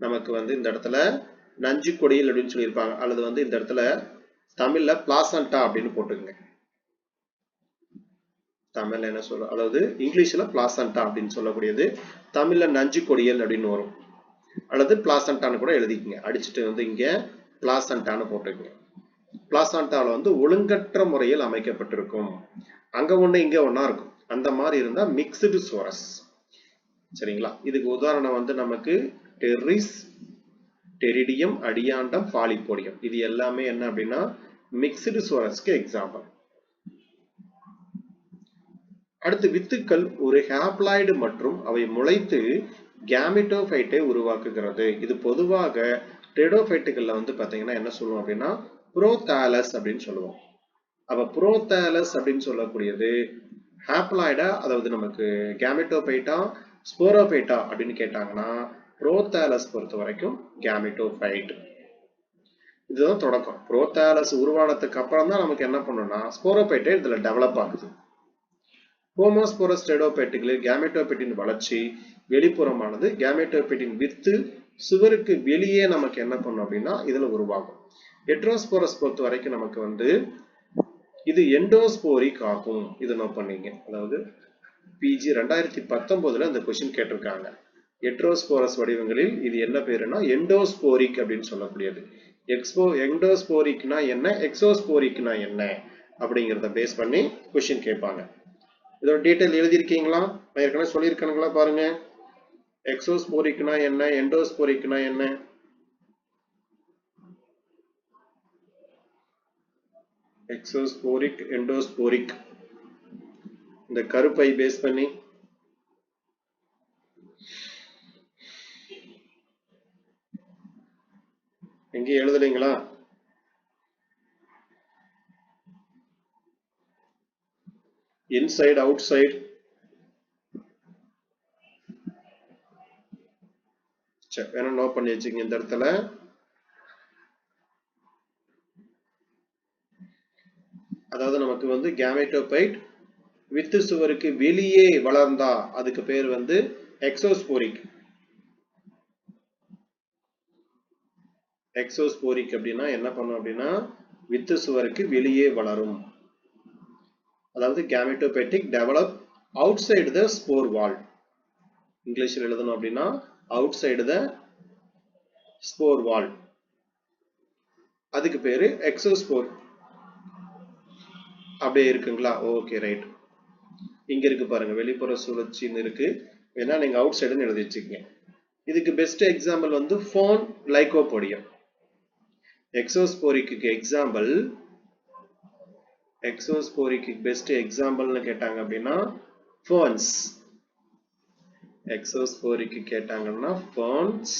நமக்கு வந்து இந்த இடத்துல நஞ்சு கொடியில் அப்படின்னு சொல்லியிருப்பாங்க, அல்லது வந்து இந்த இடத்துல தமிழ்ல பிளாசண்டா அப்படின்னு போட்டுக்கங்க. தமிழ்ல என்ன சொல்ற, அதாவது இங்கிலீஷ்ல பிளாசண்டா அப்படின்னு சொல்லக்கூடியது, தமிழ்ல நஞ்சு கொடியல் அப்படின்னு வரும், அல்லது பிளாசண்டான்னு கூட எழுதிக்கங்க. அடிச்சுட்டு வந்து இங்க பிளாசண்டான்னு போட்டுக்கங்க. பிளாசண்டால வந்து ஒழுங்கற்ற முறையில் அமைக்கப்பட்டிருக்கும். அங்க ஒண்ணு இங்க ஒண்ணா இருக்கும். அந்த மாதிரி இருந்தா மிக்ஸ்டு சுவரஸ். சரிங்களா? இதுக்கு உதாரணம் வந்து நமக்கு டெரிஸ், டெரிடியம், அடியாண்டம், பாலிபோடியம். இது எல்லாமே என்ன அப்படின்னா மிக்ஸ்டு சுவரஸ்க்கு எக்ஸாம்பிள். அடுத்து வித்துக்கள் ஒரு ஹாப்ளாய்டு மற்றும் அவை முளைத்து கேமிட்டோபைட்டை உருவாக்குகிறது. இது பொதுவாக டெரிடோபைட்டுகள்ல வந்து பாத்தீங்கன்னா என்ன சொல்லுவோம் அப்படின்னா புரோதாலஸ் அப்படின்னு சொல்லுவோம். அப்ப புரோதாலஸ் அப்படின்னு சொல்லக்கூடியது ஹாப்ளாய்டா, அதாவது நமக்கு கேமிட்டோபைட்டா ஸ்போரோபைட்டா அப்படின்னு கேட்டாங்கன்னா புரோதாலஸ் பொறுத்த வரைக்கும் கேமிட்டோபைட். இதுதான் தொடக்கம். புரோதாலஸ் உருவானதுக்கு அப்புறம் தான் நமக்கு என்ன பண்ணணும்னா ஸ்போரோபைட்டை இதுல டெவலப் ஆகுது. ஹோமோஸ்போரஸ் டெரிடோபைட்டுகளில் கேமெட்டோபைட்டின் வளர்ச்சி வெளிப்புறமானது. கேமெட்டோபைட்டின் வித்து சுவருக்கு வெளியே நமக்கு என்ன பண்ணும் அப்படின்னா இதுல உருவாகும். ஹெட்ரோஸ்போரஸ் பொறுத்த வரைக்கும் நமக்கு வந்து இது எண்டோஸ்போரிக் ஆகும். இதை நோட் பண்ணீங்க. அதாவது பிஜி 2019 இந்த கொஸ்டின் கேட்டிருக்காங்க. ஹெட்ரோஸ்போரஸ் வடிவங்களில் இது என்ன பேருன்னா எண்டோஸ்போரிக் அப்படின்னு சொல்லக்கூடியது. எண்டோஸ்போரிக்னா என்ன, எக்ஸோஸ்போரிக்னா என்ன அப்படிங்கிறத பேஸ் பண்ணி கொஸ்டின் கேட்பாங்க. இதோட டீடைல் எழுதியிருக்கீங்களா? நான் ஏற்கனவே சொல்லியிருக்கேனுங்களா பாருங்க. எக்ஸோஸ்போரிக்னா என்ன, எண்டோஸ்போரிக்னா என்ன? எக்ஸோஸ்போரிக், எண்டோஸ்போரிக், இந்த கருப்பை பேஸ் பண்ணி எங்க எழுதலைங்களா? இன்சைட், அவுட் சைட், சரி, வேணா நோட் பண்ணி வச்சுங்க இந்த இடத்துல. அதாவது நமக்கு வந்து கேமெட்டோபைட் வித்து சுவருக்கு வெளியே வளர்ந்தா அதுக்கு பேர் வந்து எக்ஸோஸ்போரிக். எக்ஸோஸ்போரிக் அப்படின்னா என்ன பண்ணும் அப்படின்னா வித்து சுவருக்கு வெளியே வளரும். அதாவது gametophytic develop outside the spore wall. இங்கிலீஷ்ல எழுதணும் அப்படின்னா outside the spore wall, அதுக்கு பேரு எக்ஸோஸ்போர். அப்படியே இருக்குங்களா? Okay, right. இங்க இருக்கு பாருங்க, வெளிப்புற சுழற்சின்னு இருக்கு, ஏன்னா நீங்க அவுட் சைடுன்னு எழுதி வச்சுக்கீங்க. இதுக்கு பெஸ்ட் எக்ஸாம்பிள் வந்து ஃபோன் லைகோபோடியம். எக்ஸோஸ்போரிக்கு எக்ஸாம்பிள், எக்ஸோஸ்போரிக்கு பெஸ்ட் எக்ஸாம்பிள்னு கேட்டாங்க அப்படின்னா ஃபோன்ஸ். எக்ஸோஸ்போரிக்கு கேட்டாங்கன்னா ஃபோன்ஸ்,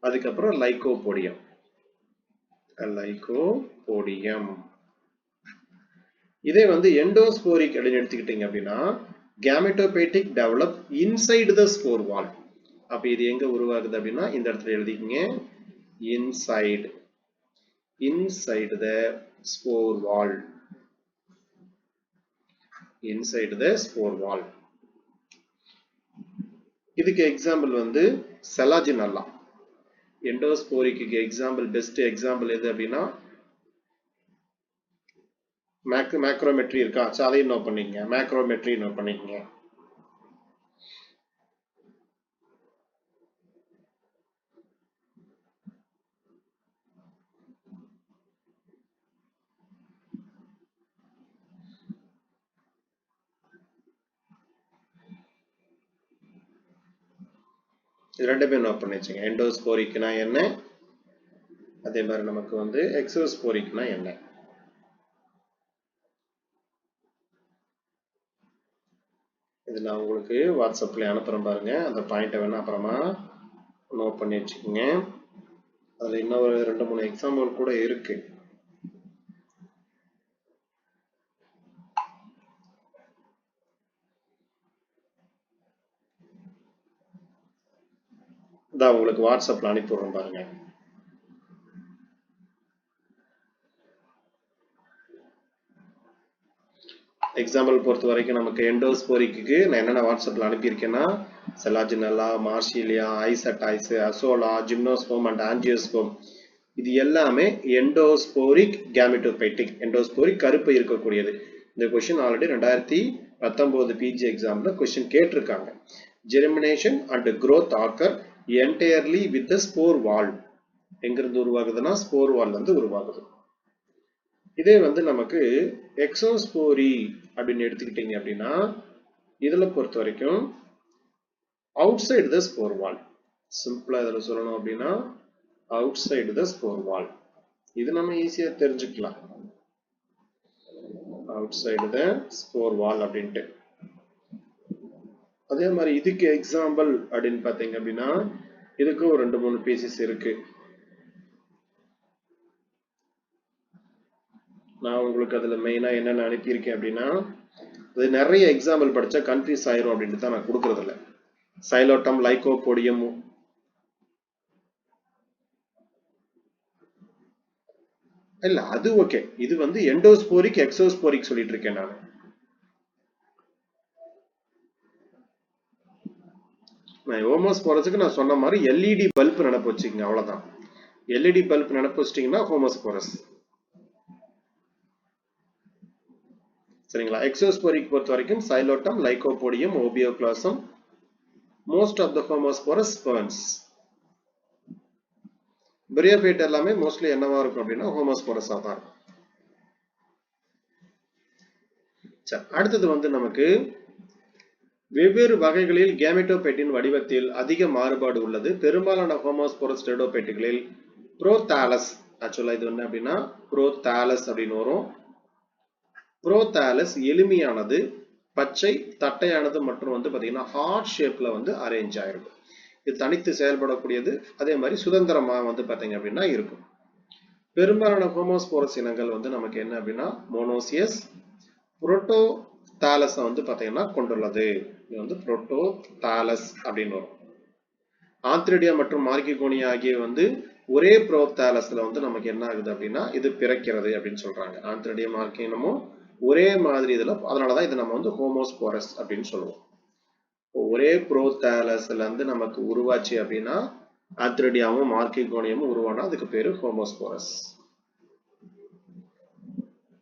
அதுக்கப்புறம் லைகோபோடியம். லைகோபோடியம். இதே வந்து எண்டோஸ்போரிக் அப்படின்னு எடுத்துக்கிட்டீங்க அப்படின்னா gametophytic develop inside the spore wall. அப்ப இது எங்க உருவாகுது அப்படின்னா இந்த இடத்துல எழுதிக்கங்க, inside, inside the spore wall, inside the spore wall. இதுக்கு எக்ஸாம்பிள் வந்து செலாஜினல்லா. எண்டோஸ்போரிக்கு எக்ஸாம்பிள், பெஸ்ட் எக்ஸாம்பிள் எது அப்படின்னா மேக்ரோமெட்ரி இருக்கா, அதையும் நோட் பண்ணிக்கங்க, மேக்ரோமெட்ரி நோட் பண்ணிக்கங்க. இது ரெண்டுமே நோட் பண்ணி வச்சுங்க. எண்டோஸ்போரிக்னா என்ன, அதே மாதிரி நமக்கு வந்து எக்ஸோஸ்போரிக்னா என்ன. இது நான் உங்களுக்கு வாட்ஸ்அப்ல அனுப்புறேன் பாருங்க, அந்த பாயிண்ட்டை வேணா அப்புறமா நோட் பண்ணி வச்சுக்கோங்க. அதுல இன்னும் ஒரு 2-3 எக்ஸாம்பிள் கூட இருக்கு. இதான் உங்களுக்கு வாட்ஸ்அப்ல அனுப்பிடுறேன் பாருங்க. எக்ஸாம்பிள் பொறுத்த வரைக்கும் நமக்கு எண்டோஸ்போரிக்கு நான் என்னென்ன வாட்ஸ்அப்ல அனுப்பியிருக்கேன்னா செலாஜினல்லா, மார்ஷிலியா, ஐசட்டாய்ஸ், அசோலா, ஜிம்னோஸ்போம் அண்ட் ஆஞ்சியோஸ்போம், இது எல்லாமே எண்டோஸ்போரிக் கேமெட்டோபைட்டிக். எண்டோஸ்போரிக் கருப்பு இருக்கக்கூடியது. இந்த கொஸ்டின் ஆல்ரெடி 2019 பிஜி எக்ஸாம்ல கொஸ்டின் கேட்டிருக்காங்க. Germination and growth occur entirely with the spore wall. எங்கிருந்து உருவாகுதுன்னா ஸ்போர் வால்ல இருந்து உருவாகுது. இதே வந்து நமக்கு எக்ஸோஸ்போரி அப்படின்னு எடுத்துக்கிட்டீங்க அப்படின்னா இதுல பொறுத்த வரைக்கும் அவுட் சைடு த ஸ்போர் வால். சிம்பிளா இதுல சொல்லணும் அப்படின்னா அவுட் சைடு த ஸ்போர் வால். இது நம்ம ஈஸியா தெரிஞ்சுக்கலாம், அவுட் சைடு த ஸ்போர் வால் அப்படின்ட்டு. அதே மாதிரி இதுக்கு எக்ஸாம்பிள் அப்படின்னு பாத்தீங்க அப்படின்னா இதுக்கு ஒரு 2-3 பீசஸ் இருக்கு. நான் உங்களுக்கு அதுல மெயினா என்னென்ன அனுப்பியிருக்கேன் அப்படின்னா அது நிறைய எக்ஸாம்பிள் படிச்சா கன்ஃபியூஸ் ஆயிரும் அப்படின்ட்டு தான் நான் கொடுக்கறது இல்லை. சைலோட்டம், லைகோபோடியம், இல்ல அது ஓகே. இது வந்து எண்டோஸ்போரிக் எக்ஸோஸ்போரிக் சொல்லிட்டு இருக்கேன் நான். ஹோமோஸ்போரஸுக்கு நான் சொன்ன மாதிரி எல்இடி பல்ப் நினைப்பு வச்சுக்கோங்க, அவ்வளவுதான். எல்இடி பல்ப் நினைப்பு வச்சிட்டீங்கன்னா ஹோமோஸ்போரஸ். சரிங்களா? எக்ஸோஸ்போரிக் பொறுத்த வரைக்கும் Psilotum, Lycopodium, Ophioglossum, most of the homosporous ferns. Bryophyte எல்லாமே மோஸ்ட்லி என்னவா இருக்கும் அப்படின்னா ஹோமோஸ்போரஸா தான் இருக்கும். அடுத்தது வந்து நமக்கு வெவ்வேறு வகைகளில் கேமெட்டோபைட்டின் வடிவத்தில் அதிக மாறுபாடு உள்ளது. பெரும்பாலான ஹோமோஸ்போரஸ் டெரிடோபைட்டுகளில் புரோதாலஸ், ஆக்சுவலா இது என்ன அப்படின்னா புரோதாலஸ் அப்படின்னு வரும். புரோதாலஸ் எளிமையானது, பச்சை, தட்டையானது மற்றும் வந்து பாத்தீங்கன்னா ஹார்ட் ஷேப்ல வந்து அரேஞ்ச் ஆயிருக்கும். இது தனித்து செயல்படக்கூடியது, அதே மாதிரி சுதந்திரமா வந்து பாத்தீங்க அப்படின்னா இருக்கும். பெரும்பாலான ஹோமோஸ்போரஸ் இனங்கள் வந்து நமக்கு என்ன அப்படின்னா மோனோசியஸ் புரோட்டோதாலஸ் வந்து பாத்தீங்கன்னா கொண்டுள்ளது. இது வந்து புரோட்டோதாலஸ் அப்படின்னு வரும். ஆந்த்ரிடியா மற்றும் மார்க்கிகோனியா ஆகிய வந்து ஒரே புரோத்தாலஸ்ல வந்து நமக்கு என்ன ஆகுது அப்படின்னா இது பிறக்கிறது அப்படின்னு சொல்றாங்க. ஆந்த்ரிடியம் மார்க்கினமும் ஒரே மாதிரி இதுல, அதனாலதான் இதை நம்ம வந்து ஹோமோஸ்போரஸ் அப்படின்னு சொல்லுவோம். ஒரே புரோத்தாலஸ்ல இருந்து நமக்கு உருவாச்சு அப்படின்னா ஆந்த்ரிடியாவும் மார்க்கிகோனியமும் உருவானா அதுக்கு பேரு ஹோமோஸ்போரஸ்.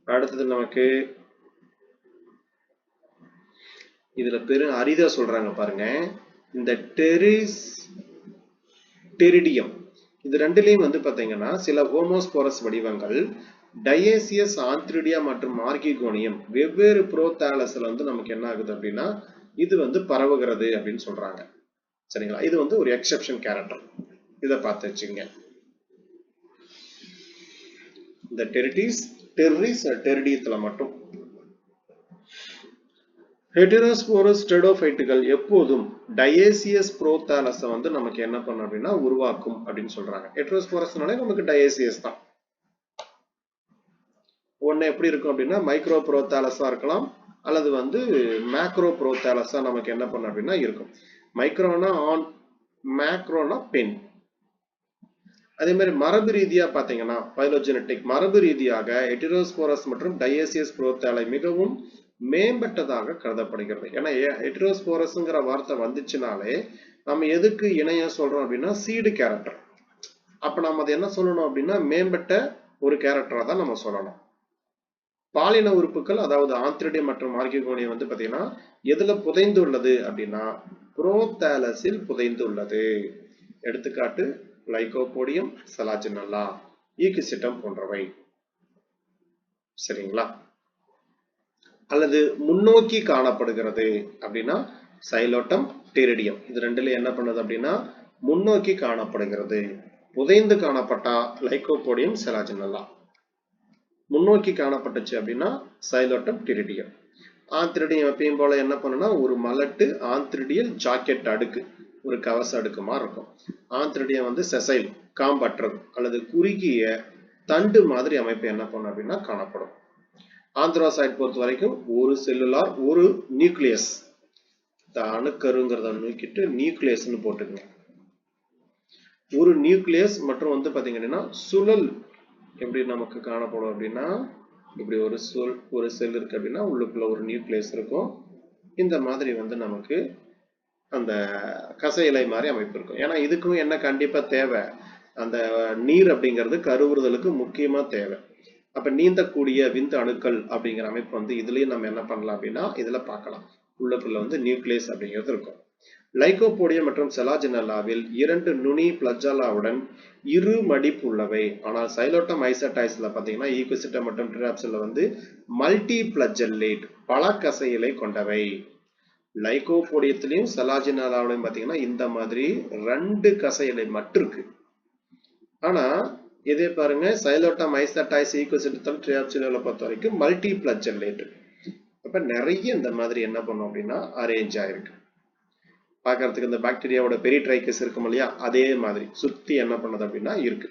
அடுத்தது நமக்கு இதுல பேரு அரிதா சொல்றாங்க பாருங்க. இந்த டெரிடியம் இது ரெண்டுலயும் வந்து பாத்தீங்கன்னா சில ஹோமோஸ்போரஸ் வடிவங்கள் டயேசியஸ், ஆந்த்ரிடியா மற்றும் மார்க்கிகோனியம் வெவ்வேறு புரோத்தாலஸ்ல வந்து நமக்கு என்ன ஆகுது அப்படின்னா இது வந்து பரவுகிறது அப்படின்னு சொல்றாங்க. சரிங்களா? இது வந்து ஒரு எக்ஸெப்ஷன் கேரக்டர். இதை பார்த்து வச்சுங்க. இந்த டெரிடியத்துல மட்டும் ஹெட்டரோஸ்போரஸ் ஸ்டெடோஃபைட்டுகள் எப்போதும் டயேசியஸ் புரோத்தாலஸை வந்து நமக்கு என்ன பண்ணும் அப்படின்னா உருவாக்கும் அப்படின்னு சொல்றாங்க. ஹெட்டரோஸ்போரஸ்னாலே நமக்கு டயேசியஸ் தான். ஒன்னு எப்படி இருக்கும் அப்படின்னா மைக்ரோ புரோத்தாலஸா இருக்கலாம், அல்லது வந்து மேக்ரோ புரோத்தாலஸா நமக்கு என்ன பண்ணும் அப்படின்னா இருக்கும். மைக்ரோனா ஆன், மேக்ரோனா பென். அதே மாதிரி மரபு ரீதியா பாத்தீங்கன்னா பைலோஜெனடிக் மரபு ரீதியாக ஹெட்டரோஸ்போரஸ் மற்றும் டயேசியஸ் புரோத்தாலை மிகவும் மேம்பட்டதாக கருதப்படுகிறது. ஏன்னா ஹெட்டரோஸ்போரஸ்ங்கிற வார்த்தை வந்துச்சுனாலே நம்ம எதுக்கு இணையம் சொல்றோம் அப்படின்னா சீடு கேரக்டர். அப்ப நம்ம அதை என்ன சொல்லணும் அப்படின்னா மேம்பட்ட ஒரு கேரக்டரா தான் நம்ம சொல்லணும். பாலின உறுப்புகள் அதாவது ஆந்த்ரிடியம் மற்றும் மார்க்கிகோனியம் வந்து பாத்தீங்கன்னா எதுல புதைந்து உள்ளது அப்படின்னா புரோத்தாலஸில் புதைந்து உள்ளது. எடுத்துக்காட்டு லைகோபோடியம், செலாஜினல்லா, ஈக்விசிட்டம் போன்றவை. சரிங்களா? அல்லது முன்னோக்கி காணப்படுகிறது அப்படின்னா சைலோட்டம், டெரிடியம் இது ரெண்டுல என்ன பண்ணுது அப்படின்னா முன்னோக்கி காணப்படுகிறது. புதைந்து காணப்பட்டா லைகோபோடியம், செலாஜினல்லா. முன்னோக்கி காணப்பட்டுச்சு அப்படின்னா சைலோட்டம், டெரிடியம். ஆந்த்ரிடியம் எப்பயும் போல என்ன பண்ணுனா ஒரு மலட்டு ஆந்த்ரிடியல் ஜாக்கெட் அடுக்கு, ஒரு கவச அடுக்கு மாதிரி இருக்கும். ஆந்த்ரிடியம் வந்து செசைல், காம்பற்றது அல்லது குறுகிய தண்டு மாதிரி அமைப்பு என்ன பண்ணும் அப்படின்னா காணப்படும். ஆந்த்ரோசைட் பொறுத்த வரைக்கும் ஒரு செல்லுலார், ஒரு நியூக்ளியஸ். அணுக்கருங்கிறத நோக்கிட்டு நியூக்ளியஸ்னு போட்டுக்கங்க. ஒரு நியூக்ளியஸ் மற்றும் வந்து பாத்தீங்கன்னா சுழல் எப்படி நமக்கு காணப்படும் அப்படின்னா இப்படி ஒரு செல் இருக்கு அப்படின்னா உள்ளுக்குள்ள ஒரு நியூக்ளியஸ் இருக்கும். இந்த மாதிரி வந்து நமக்கு அந்த கசை இலை மாதிரி அமைப்பு இருக்கும். ஏன்னா இதுக்கும் என்ன கண்டிப்பா தேவை, அந்த நீர் அப்படிங்கிறது கருவுறுதலுக்கு முக்கியமா தேவை. அப்ப நீந்தக்கூடிய விந்து அணுக்கள் அப்படிங்கிற அமைப்பு வந்து இதுலயும் நம்ம என்ன பண்ணலாம் அப்படின்னா இதுல பார்க்கலாம். உள்ளுக்குள்ள வந்து நியூக்ளியஸ் அப்படிங்கிறது இருக்கும். லைகோபோடியம் மற்றும் செலாஜினல்லாவில் 2 நுனி பிளஜல்லாவுடன் இரு மடிப்பு உள்ளவை. ஆனால் சைலோட்டம் ஐசோடைஸ்ல பாத்தீங்கன்னா ஈக்விசிட்டம் மற்றும் டிராப்ஸ்ல வந்து மல்டி பிளஜல்லேட் பல கசையிலை கொண்டவை. லைகோபோடியத்திலையும் செலாஜினல்லாவிலையும் பாத்தீங்கன்னா இந்த மாதிரி 2 கசையிலை மட்டும் இருக்கு. ஆனா இதே பாருங்க சைலோட்டம் ஐசோடைஸ், ஈக்விசிட்டம், டிராப்ஸ்ல பொறுத்த வரைக்கும் மல்டி பிளஜல்லேட். அப்ப நிறைய இந்த மாதிரி என்ன பண்ணும் அப்படின்னா அரேஞ்ச் ஆயிருக்கு. பார்க்கறதுக்கு இந்த பாக்டீரியாவோட பெரிட்ரைக்கஸ் இருக்கும் இல்லையா, அதே மாதிரி சுத்தி என்ன பண்ணுது அப்படின்னா இருக்கு.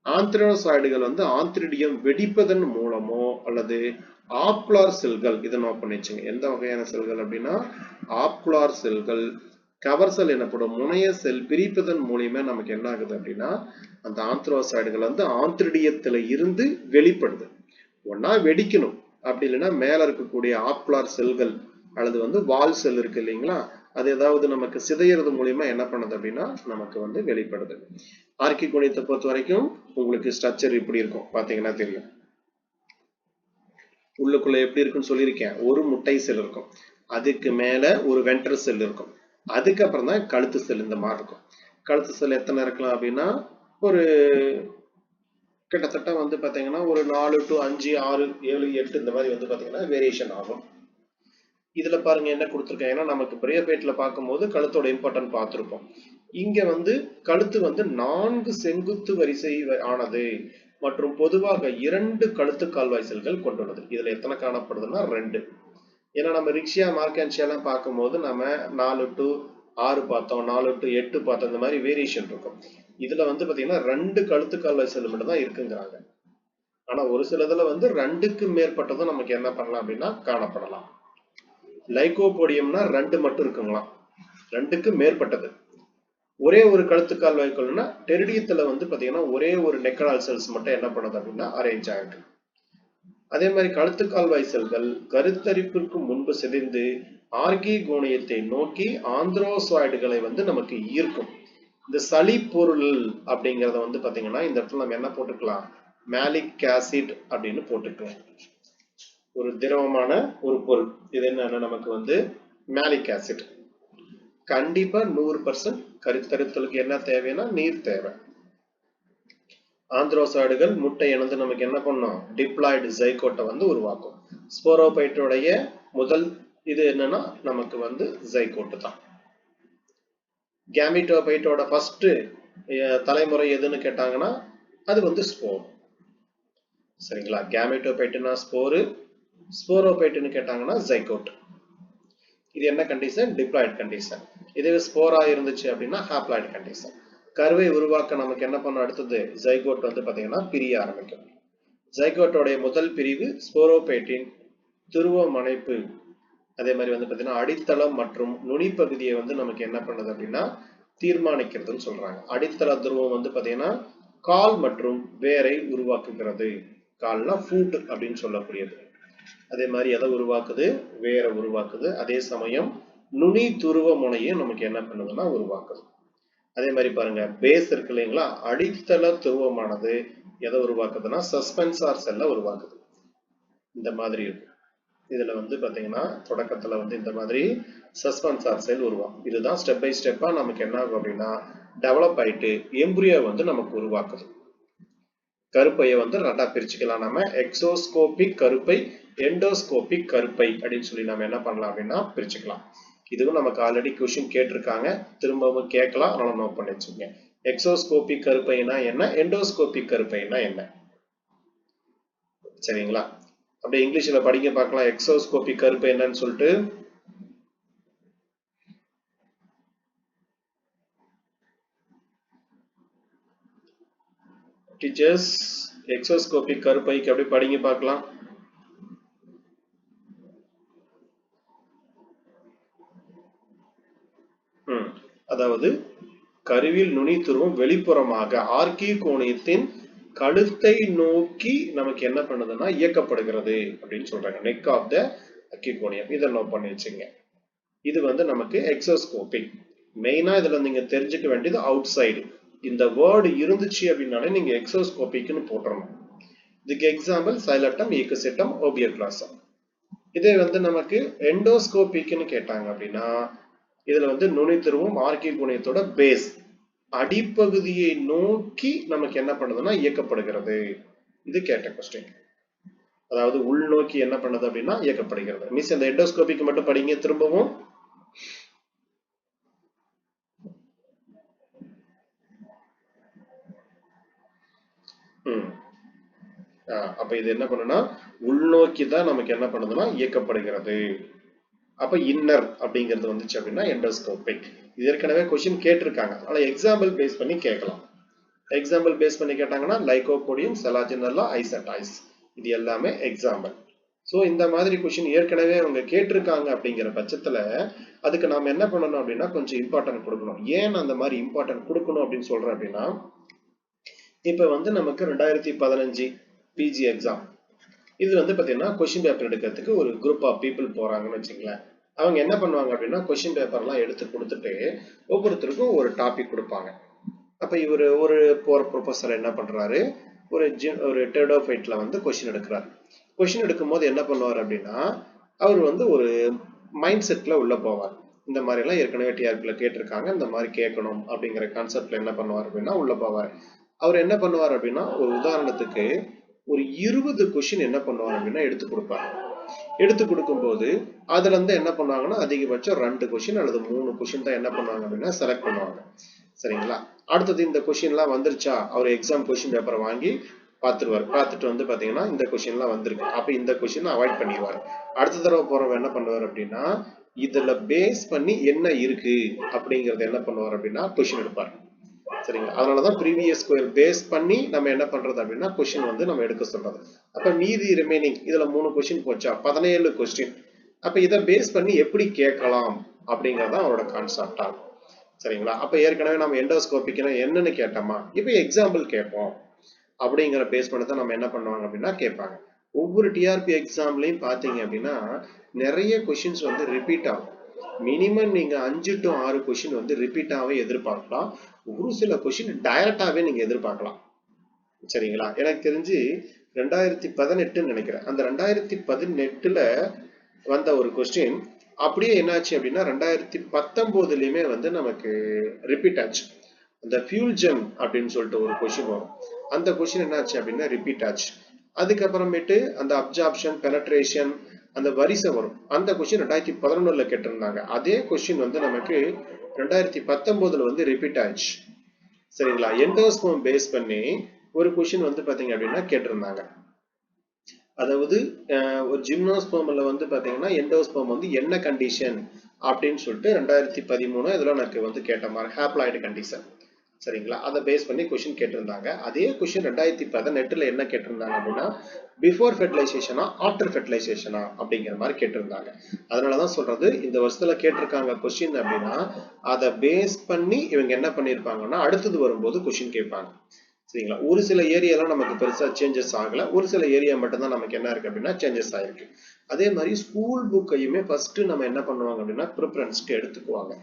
ஆந்த்ரோசாய்டுகள் வந்து ஆந்த்ரிடியம் வெடிப்பதன் மூலமோ அல்லது ஆப்குலார் செல்கள், இதை நோட் பண்ணி வச்சுங்க. எந்த வகையான செல்கள் அப்படின்னா ஆப்குலார் செல்கள், கவர் செல் எனப்படும் முனைய செல் பிரிப்பதன் மூலியமா நமக்கு என்ன ஆகுது அப்படின்னா அந்த ஆந்த்ரோசாய்டுகள் வந்து ஆந்த்ரிடியத்துல இருந்து வெளிப்படுது. ஒன்னா வெடிக்கணும், அப்படி இல்லைன்னா மேல இருக்கக்கூடிய ஆப்குலார் செல்கள் அல்லது வந்து வால் செல் இருக்கு இல்லைங்களா, அது ஏதாவது நமக்கு சிதையறது மூலியமா என்ன பண்ணுது அப்படின்னா நமக்கு வந்து வெளிப்படுது. மார்க்கிகோனியத்தை பொறுத்த வரைக்கும் உங்களுக்கு ஸ்ட்ரக்சர் இப்படி இருக்கும், பாத்தீங்கன்னா தெரியும். உள்ளுக்குள்ள எப்படி இருக்குன்னு சொல்லியிருக்கேன். ஒரு முட்டை செல் இருக்கும், அதுக்கு மேல ஒரு வென்ட்ரல் செல் இருக்கும், அதுக்கப்புறம் தான் கழுத்து செல் இந்த மாதிரி இருக்கும். கழுத்து செல் எத்தனை இருக்கலாம் அப்படின்னா ஒரு கிட்டத்தட்ட வந்து பாத்தீங்கன்னா ஒரு 4 to 5, 6, 7, 8 இந்த மாதிரி வந்து பாத்தீங்கன்னா வேரியேஷன் ஆகும். இதுல பாருங்க என்ன கொடுத்துருக்கேன். ஏன்னா நமக்கு பிரைவேட்ல பார்க்கும்போது கழுத்தோட இம்பார்ட்டன்ட் பார்த்திருப்போம். இங்க வந்து கழுத்து வந்து 4 செங்குத்து வரிசை ஆனது மற்றும் பொதுவாக 2 கழுத்து கால்வாய் செல்கள் கொண்டுள்ளது. இதுல எத்தனை காணப்படுதுன்னா 2. ஏன்னா நம்ம ரிக்ஷியா, மார்க்கன்ஷியா எல்லாம் பார்க்கும்போது நம்ம 4 to 6 பார்த்தோம், 4 to 8 பார்த்தோம், இந்த மாதிரி வேரியேஷன் இருக்கும். இதுல வந்து பாத்தீங்கன்னா 2 கழுத்து கால்வாய் செல் மட்டும் தான் இருக்குங்கிறாங்க. ஆனா ஒரு சிலதுல வந்து 2க்கு மேற்பட்டதும் நமக்கு என்ன பண்ணலாம் அப்படின்னா காணப்படலாம். லைகோபோடியம்னா 2 மட்டும் இருக்குங்களாம். ரெண்டுக்கு மேற்பட்டது. ஒரே ஒரு கழுத்துக்கால் வாய்க்கோல்னா டெரிடியத்துல வந்து பாத்தீங்கன்னா ஒரே ஒரு நெக்கடால் செல்ஸ் மட்டும் என்ன பண்ணுது அப்படின்னா அரேஞ்ச் ஆயிருக்கு. அதே மாதிரி கழுத்துக்கால்வாய் செல்கள் கருத்தரிப்பிற்கு முன்பு சிதைந்து ஆர்கிகோனியத்தை நோக்கி ஆந்த்ரோசாய்டுகளை வந்து நமக்கு ஈர்க்கும். இந்த சளி பொருள் அப்படிங்கறத வந்து பாத்தீங்கன்னா இந்த இடத்துல நம்ம என்ன போட்டுக்கலாம், மேலிக் ஆசிட் அப்படின்னு போட்டுக்கலாம். ஒரு திரவமான ஒரு பொருள் இது என்னன்னா நமக்கு வந்து மேலிக் ஆசிட். கண்டிப்பா 100% கருத்தரித்தலுக்கு என்ன தேவைன்னா நீர் தேவை. ஆந்த்ரோசாய்டுகள் முட்டை இணைந்து நமக்கு என்ன பண்ணும், டிப்ளாய்டு ஜைகோட்டை வந்து உருவாக்கும். ஸ்போரோபைட்டோடைய முதல் இது என்னன்னா நமக்கு வந்து ஜைகோட்டு தான். கேமிட்டோபைட்டோட ஃபர்ஸ்ட் தலைமுறை எதுன்னு கேட்டாங்கன்னா அது வந்து ஸ்போர். சரிங்களா, கேமிட்டோபைட்னா ஸ்போரு, ஸ்போரோபைட்னு கேட்டாங்கன்னா ஜைகோட். இது என்ன கண்டிஷன், டிப்ளாய்டு கண்டிஷன். இதுவே ஸ்போரா இருந்துச்சு அப்படின்னா ஹாப்ளாய்டு கண்டிஷன். கருவை உருவாக்க நமக்கு என்ன பண்ண, அடுத்தது ஜைகோட் வந்து பாத்தீங்கன்னா பிரிய ஆரம்பிக்கும். ஜைகோட்டோடைய முதல் பிரிவு ஸ்போரோபைட்டின் துருவம் அமைப்பு, அதே மாதிரி வந்து பாத்தீங்கன்னா அடித்தளம் மற்றும் நுனி பகுதியை வந்து நமக்கு என்ன பண்ணுது அப்படின்னா தீர்மானிக்கிறதுன்னு சொல்றாங்க. அடித்தள துருவம் வந்து பாத்தீங்கன்னா கால் மற்றும் வேரை உருவாக்குகிறது. கால்னா ஃபூட் அப்படின்னு சொல்லக்கூடியது. அதே மாதிரி எதை உருவாக்குது, வேரை உருவாக்குது. அதே சமயம் நுனி துருவ முனையை நமக்கு என்ன பண்ணுதுன்னா உருவாக்குது. அதே மாதிரி பாருங்க பேஸ் இருக்கு இல்லைங்களா, அடித்தள துருவமானது எதை உருவாக்குதுன்னா சஸ்பென்சார் செல்ல உருவாக்குது. இந்த மாதிரி இருக்கு. இதுல வந்து பாத்தீங்கன்னா தொடக்கத்துல வந்து இந்த மாதிரி சஸ்பென்சார் செல் உருவாகும். இதுதான் ஸ்டெப் பை ஸ்டெப்பா நமக்கு என்ன ஆகும் அப்படின்னா டெவலப் ஆயிட்டு எம்பிரியோ வந்து நமக்கு உருவாக்குது. கருப்பையை வந்து ரெண்டா பிரிச்சுக்கலாம். நம்ம எக்ஸோஸ்கோபிக் கருப்பை, எண்டோஸ்கோபிக் கருப்பை அப்படின்னு சொல்லி நம்ம என்ன பண்ணலாம் அப்படின்னா பிரிச்சுக்கலாம். இதுவும் நமக்கு ஆல்ரெடி கொஸ்டின் கேட்டிருக்காங்க, திரும்பவும் கேட்கலாம், அதனால நோட் பண்ணி வச்சுக்கோங்க. எக்ஸோஸ்கோபிக் கருப்பைனா என்ன, எண்டோஸ்கோபிக் கருப்பைனா என்ன, சரிங்களா? அப்படியே இங்கிலீஷ்ல படிக்க பார்க்கலாம் எக்ஸோஸ்கோபிக் கருப்பை என்னன்னு சொல்லிட்டு. டீச்சர்ஸ் எக்ஸோஸ்கோபிக் கருப்பைக்கு அப்படி படிங்க பார்க்கலாம். அதாவது கருவில் நுனி துருவம் வெளிப்புறமாக ஆர்கிகோனியத்தின் கழுத்தை நோக்கி நமக்கு என்ன பண்ணுதுன்னா இயக்கப்படுகிறது அப்படின்னு சொல்றாங்க. Neck of the archegonium. இதை நோட் பண்ணி வச்சுங்க. இது வந்து நமக்கு எக்ஸோஸ்கோபிக். மெயினா இதுல நீங்க தெரிஞ்சுக்க வேண்டியது அவுட் சைடு. இந்த வேர்டு இருந்துச்சு அப்படின்னாலே நீங்க எக்ஸோஸ்கோபிக்னு போட்டுறணும். இதுக்கு எக்ஸாம்பிள் சைலட்டம், ஈக்கோசிட்டம், ஓபியோக்ளாசம். இதே வந்து நமக்கு எண்டோஸ்கோபிக்னு கேட்டாங்க அப்படின்னா இதுல வந்து நுனி துருவம் ஆர்கிகோனியத்தோட பேஸ் அடிப்பகுதியை நோக்கி நமக்கு என்ன பண்ணுதுன்னா இயக்கப்படுகிறது. இது கேட்ட கொஸ்டின். அதாவது உள்நோக்கி என்ன பண்ணுது அப்படின்னா இயக்கப்படுகிறது. மிஸ் இந்த எண்டோஸ்கோபிக் மட்டும் படிங்க திரும்பவும். அப்ப இது என்ன பண்ணுனா உள்நோக்கி தான் நமக்கு என்ன பண்ணுதுன்னா இயக்கப்படுகிறது. அப்ப இன்னர் அப்படிங்கிறது வந்துச்சு அப்படின்னா எண்டோஸ்கோபிக். இது ஏற்கனவே கொஸ்டின் கேட்டிருக்காங்க, அதனால எக்ஸாம்பிள் பேஸ் பண்ணி கேட்கலாம். எக்ஸாம்பிள் பேஸ் பண்ணி கேட்டாங்கன்னா லைகோபோடியம், செலாஜினல்லா, ஐசட்டாய்ஸ், இது எல்லாமே எக்ஸாம்பிள். ஸோ இந்த மாதிரி கொஸ்டின் ஏற்கனவே அவங்க கேட்டிருக்காங்க அப்படிங்கிற பட்சத்துல அதுக்கு நாம என்ன பண்ணணும் அப்படின்னா கொஞ்சம் இம்பார்ட்டன்ட் கொடுக்கணும். ஏன் அந்த மாதிரி இம்பார்ட்டன்ட் கொடுக்கணும் அப்படின்னு சொல்றேன் அப்படின்னா இப்ப வந்து நமக்கு 2015 பிஜி எக்ஸாம் இது வந்து பாத்தீங்கன்னா கொஸ்டின் பேப்பர் எடுக்கிறதுக்கு ஒரு குரூப் ஆஃப் பீப்புள் போறாங்கன்னு வச்சுங்களேன். அவங்க என்ன பண்ணுவாங்க அப்படின்னா கொஸ்டின் பேப்பர்லாம் எடுத்து கொடுத்துட்டு ஒவ்வொருத்தருக்கும் ஒரு டாபிக் கொடுப்பாங்க. அப்ப இவர் ஒரு போற ப்ரொஃபஸர் என்ன பண்றாரு, ஒரு டெர்டோஃபைட்ல வந்து கொஸ்டின் எடுக்கிறார். கொஸ்டின் எடுக்கும் போது என்ன பண்ணுவார் அப்படின்னா அவர் வந்து ஒரு மைண்ட் செட்ல உள்ள போவார். இந்த மாதிரி எல்லாம் ஏற்கனவே டிஆர்பில கேட்டிருக்காங்க, இந்த மாதிரி கேட்கணும் அப்படிங்கிற கான்செப்ட்ல என்ன பண்ணுவார் அப்படின்னா உள்ள போவார். அவர் என்ன பண்ணுவார் அப்படின்னா ஒரு உதாரணத்துக்கு ஒரு 20 கொஸ்டின் என்ன பண்ணுவார் அப்படின்னா எடுத்து கொடுப்பாங்க. எடுத்து கொடுக்கும் போது அதுல இருந்து என்ன பண்ணுவாங்கன்னா அதிகபட்சம் 2 கொஸ்டின் அல்லது 3 கொஸ்டின் தான் என்ன பண்ணுவாங்க அப்படின்னா செலக்ட் பண்ணுவாங்க. சரிங்களா? அடுத்தது இந்த கொஸ்டின் எல்லாம் வந்துருச்சா, அவர் எக்ஸாம் கொஸ்டின் பேப்பரை வாங்கி பார்த்துருவாரு. பார்த்துட்டு வந்து பாத்தீங்கன்னா இந்த கொஸ்டின் எல்லாம் வந்திருக்கு, அப்ப இந்த கொஸ்டின் அவாய்ட் பண்ணிடுவாரு. அடுத்த தடவை போறவங்க என்ன பண்ணுவார் அப்படின்னா இதுல பேஸ் பண்ணி என்ன இருக்கு அப்படிங்கறத என்ன பண்ணுவார் அப்படின்னா கொஸ்டின் எடுப்பார். சரிங்களா? அதனாலதான் ப்ரீவியஸ் பேஸ் பண்ணி நம்ம என்ன பண்றது அப்படின்னா கொஸ்டின் வந்து நம்ம எடுக்க சொல்றது. அப்ப மீதி ரிமைனிங் இதுல 3 கொஸ்டின் போச்சா 17 கொஸ்டின். அப்ப இதை பேஸ் பண்ணி எப்படி கேட்கலாம் அப்படிங்கறது அவரோட கான்செப்டா இருக்கும். சரிங்களா? அப்ப ஏற்கனவே நம்ம எண்டோஸ்கோபிக்னா என்னன்னு கேட்டோமா, இப்ப எக்ஸாம்பிள் கேட்போம் அப்படிங்கிற பேஸ் பண்ணி தான் நம்ம என்ன பண்ணுவாங்க அப்படின்னா கேட்பாங்க. ஒவ்வொரு டிஆர்பி எக்ஸாம்லயும் பாத்தீங்க அப்படின்னா நிறைய கொஸ்டின்ஸ் வந்து ரிப்பீட் ஆகும். மினிமம் நீங்க 5 to 6 கொஸ்டின் வந்து ரிப்பீட்டாவே எதிர்பார்க்கலாம். ஒரு சில கொஸ்டின் டைரக்டாவே நீங்க எதிர்பார்க்கலாம். சரிங்களா? எனக்கு தெரிஞ்சு 2018 நினைக்கிறேன். அந்த 2018ல வந்த ஒரு கொஸ்டின் அப்படியே என்னாச்சு அப்படின்னா 2019லயுமே வந்து நமக்கு ரிப்பீட் ஆச்சு. அந்த ஃபியூல் ஜெம் அப்படின்னு சொல்லிட்டு ஒரு கொஸ்டின் வரும். அந்த கொஸ்டின் என்னாச்சு அப்படின்னா ரிப்பீட் ஆச்சு. அதுக்கப்புறமேட்டு அந்த அப்சார்ப்ஷன் பெனட்ரேஷன் அந்த வரிசை வரும். அந்த கொஸ்டின் 2011ல கேட்டிருந்தாங்க. அதே கொஸ்டின் வந்து நமக்கு 2019ல வந்து ரிப்பீட் ஆயிடுச்சு. சரிங்களா? எண்டோஸ்போம் பேஸ் பண்ணி ஒரு கொஸ்டின் வந்து பாத்தீங்க அப்படின்னா கேட்டிருந்தாங்க. அதாவது ஒரு ஜிம்னோஸ்போம்ல வந்து பாத்தீங்கன்னா எண்டோஸ்போம் வந்து என்ன கண்டிஷன் அப்படின்னு சொல்லிட்டு 2013 இதெல்லாம் எனக்கு வந்து கேட்ட மாதிரி ஹாப்ளாய்டு கண்டிஷன். சரிங்களா? அதை பேஸ் பண்ணி கொஸ்டின் கேட்டிருந்தாங்க. அதே கொஸ்டின் 2018ல என்ன கேட்டிருந்தாங்க அப்படின்னா பிஃபோர் ஃபெர்டிலைசேஷனா ஆஃப்டர் ஃபெர்டிலைசேஷனா அப்படிங்கிற மாதிரி கேட்டிருந்தாங்க. அதனாலதான் சொல்றது இந்த வருஷத்துல கேட்டிருக்காங்க கொஸ்டின் அப்படின்னா அதை பேஸ் பண்ணி இவங்க என்ன பண்ணிருப்பாங்கன்னா அடுத்தது வரும்போது கொஸ்டின் கேட்பாங்க. சரிங்களா? ஒரு சில ஏரியாலாம் நமக்கு பெருசா சேஞ்சஸ் ஆகல. ஒரு சில ஏரியா மட்டும்தான் நமக்கு என்ன இருக்கு அப்படின்னா சேஞ்சஸ் ஆயிருக்கு. அதே மாதிரி ஸ்கூல் புக்கையுமே ஃபர்ஸ்ட் நம்ம என்ன பண்ணுவாங்க அப்படின்னா ப்ரிஃபரன்ஸ்க்கு எடுத்துக்குவாங்க.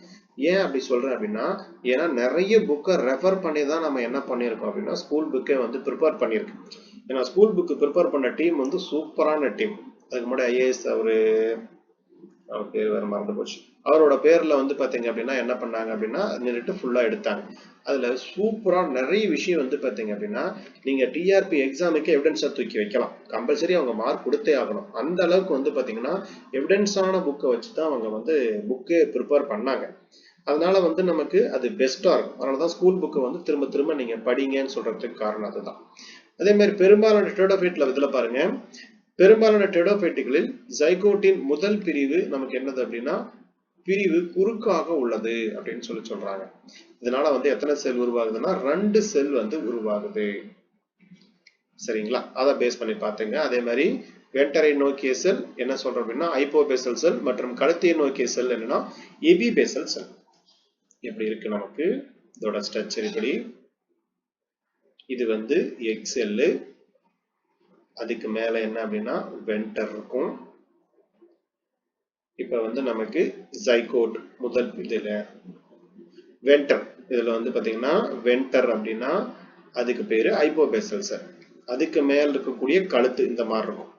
ஏன் அப்படி சொல்றேன் அப்படின்னா ஏன்னா நிறைய புக்கை ரெஃபர் பண்ணி தான் நம்ம என்ன பண்ணியிருக்கோம் அப்படின்னா ஸ்கூல் புக்கே வந்து ப்ரிப்பேர் பண்ணியிருக்கோம். ஏன்னா ஸ்கூல் புக்கு ப்ரிப்பேர் பண்ண டீம் வந்து சூப்பரான டீம். அதுக்கு முன்னாடி ஐஏஎஸ் அவர் பேர் வேற மறந்து போச்சு. அவரோட பேர்ல வந்து பாத்தீங்க அப்படின்னா என்ன பண்ணாங்க அப்படின்னா நின்றுட்டு ஃபுல்லா எடுத்தாங்க. அதுல சூப்பரா நிறைய விஷயம் வந்து பாத்தீங்க அப்படின்னா நீங்க டிஆர்பி எக்ஸாமுக்கு எவிடன்ஸா தூக்கி வைக்கலாம். கம்பல்சரி அவங்க மார்க் கொடுத்தே ஆகணும். அந்த அளவுக்கு வந்து பாத்தீங்கன்னா எவிடன்ஸான புக்கை வச்சுதான் அவங்க வந்து புக்கே ப்ரிப்பேர் பண்ணாங்க. அதனால வந்து நமக்கு அது பெஸ்டா இருக்கும். அதனாலதான் ஸ்கூல் புக்கை வந்து திரும்ப திரும்ப நீங்க படிங்கன்னு சொல்றதுக்கு காரணம் அதுதான். அதே மாதிரி பெரும்பாலான டெரிடோஃபைட்ல இதுல பாருங்க, பெரும்பாலான டெரிடோஃபைட்டுகளில் ஜைகோட்டின் முதல் பிரிவு நமக்கு என்னது அப்படின்னா பிரிவு குறுக்காக உள்ளது அப்படின்னு சொல்றாங்க. இதனால வந்து எத்தனை செல் உருவாகுதுன்னா 2 செல் வந்து உருவாகுது. சரிங்களா? அதை பேஸ் பண்ணி பாத்துங்க. அதே மாதிரி வென்டரை நோக்கிய செல் என்ன சொல்றோம் அப்படின்னா ஹைப்போபேசல் செல் மற்றும் கழுத்தை நோக்கிய செல் என்னன்னா எபிபேசல் செல். எப்படி இருக்கு நமக்கு இதோட ஸ்ட்ரக்சர் இப்படி. இது வந்து எக் செல்லு, அதுக்கு மேல என்ன அப்படின்னா வென்டர் இருக்கும். இப்ப வந்து நமக்கு ஜைகோட் முதல் இதுல வென்டர், இதுல வந்து பாத்தீங்கன்னா வென்டர் அப்படின்னா அதுக்கு பேரு ஹைப்போபேசல் செல். அதுக்கு மேல இருக்கக்கூடிய கழுத்து இந்த மாதிரி இருக்கும்.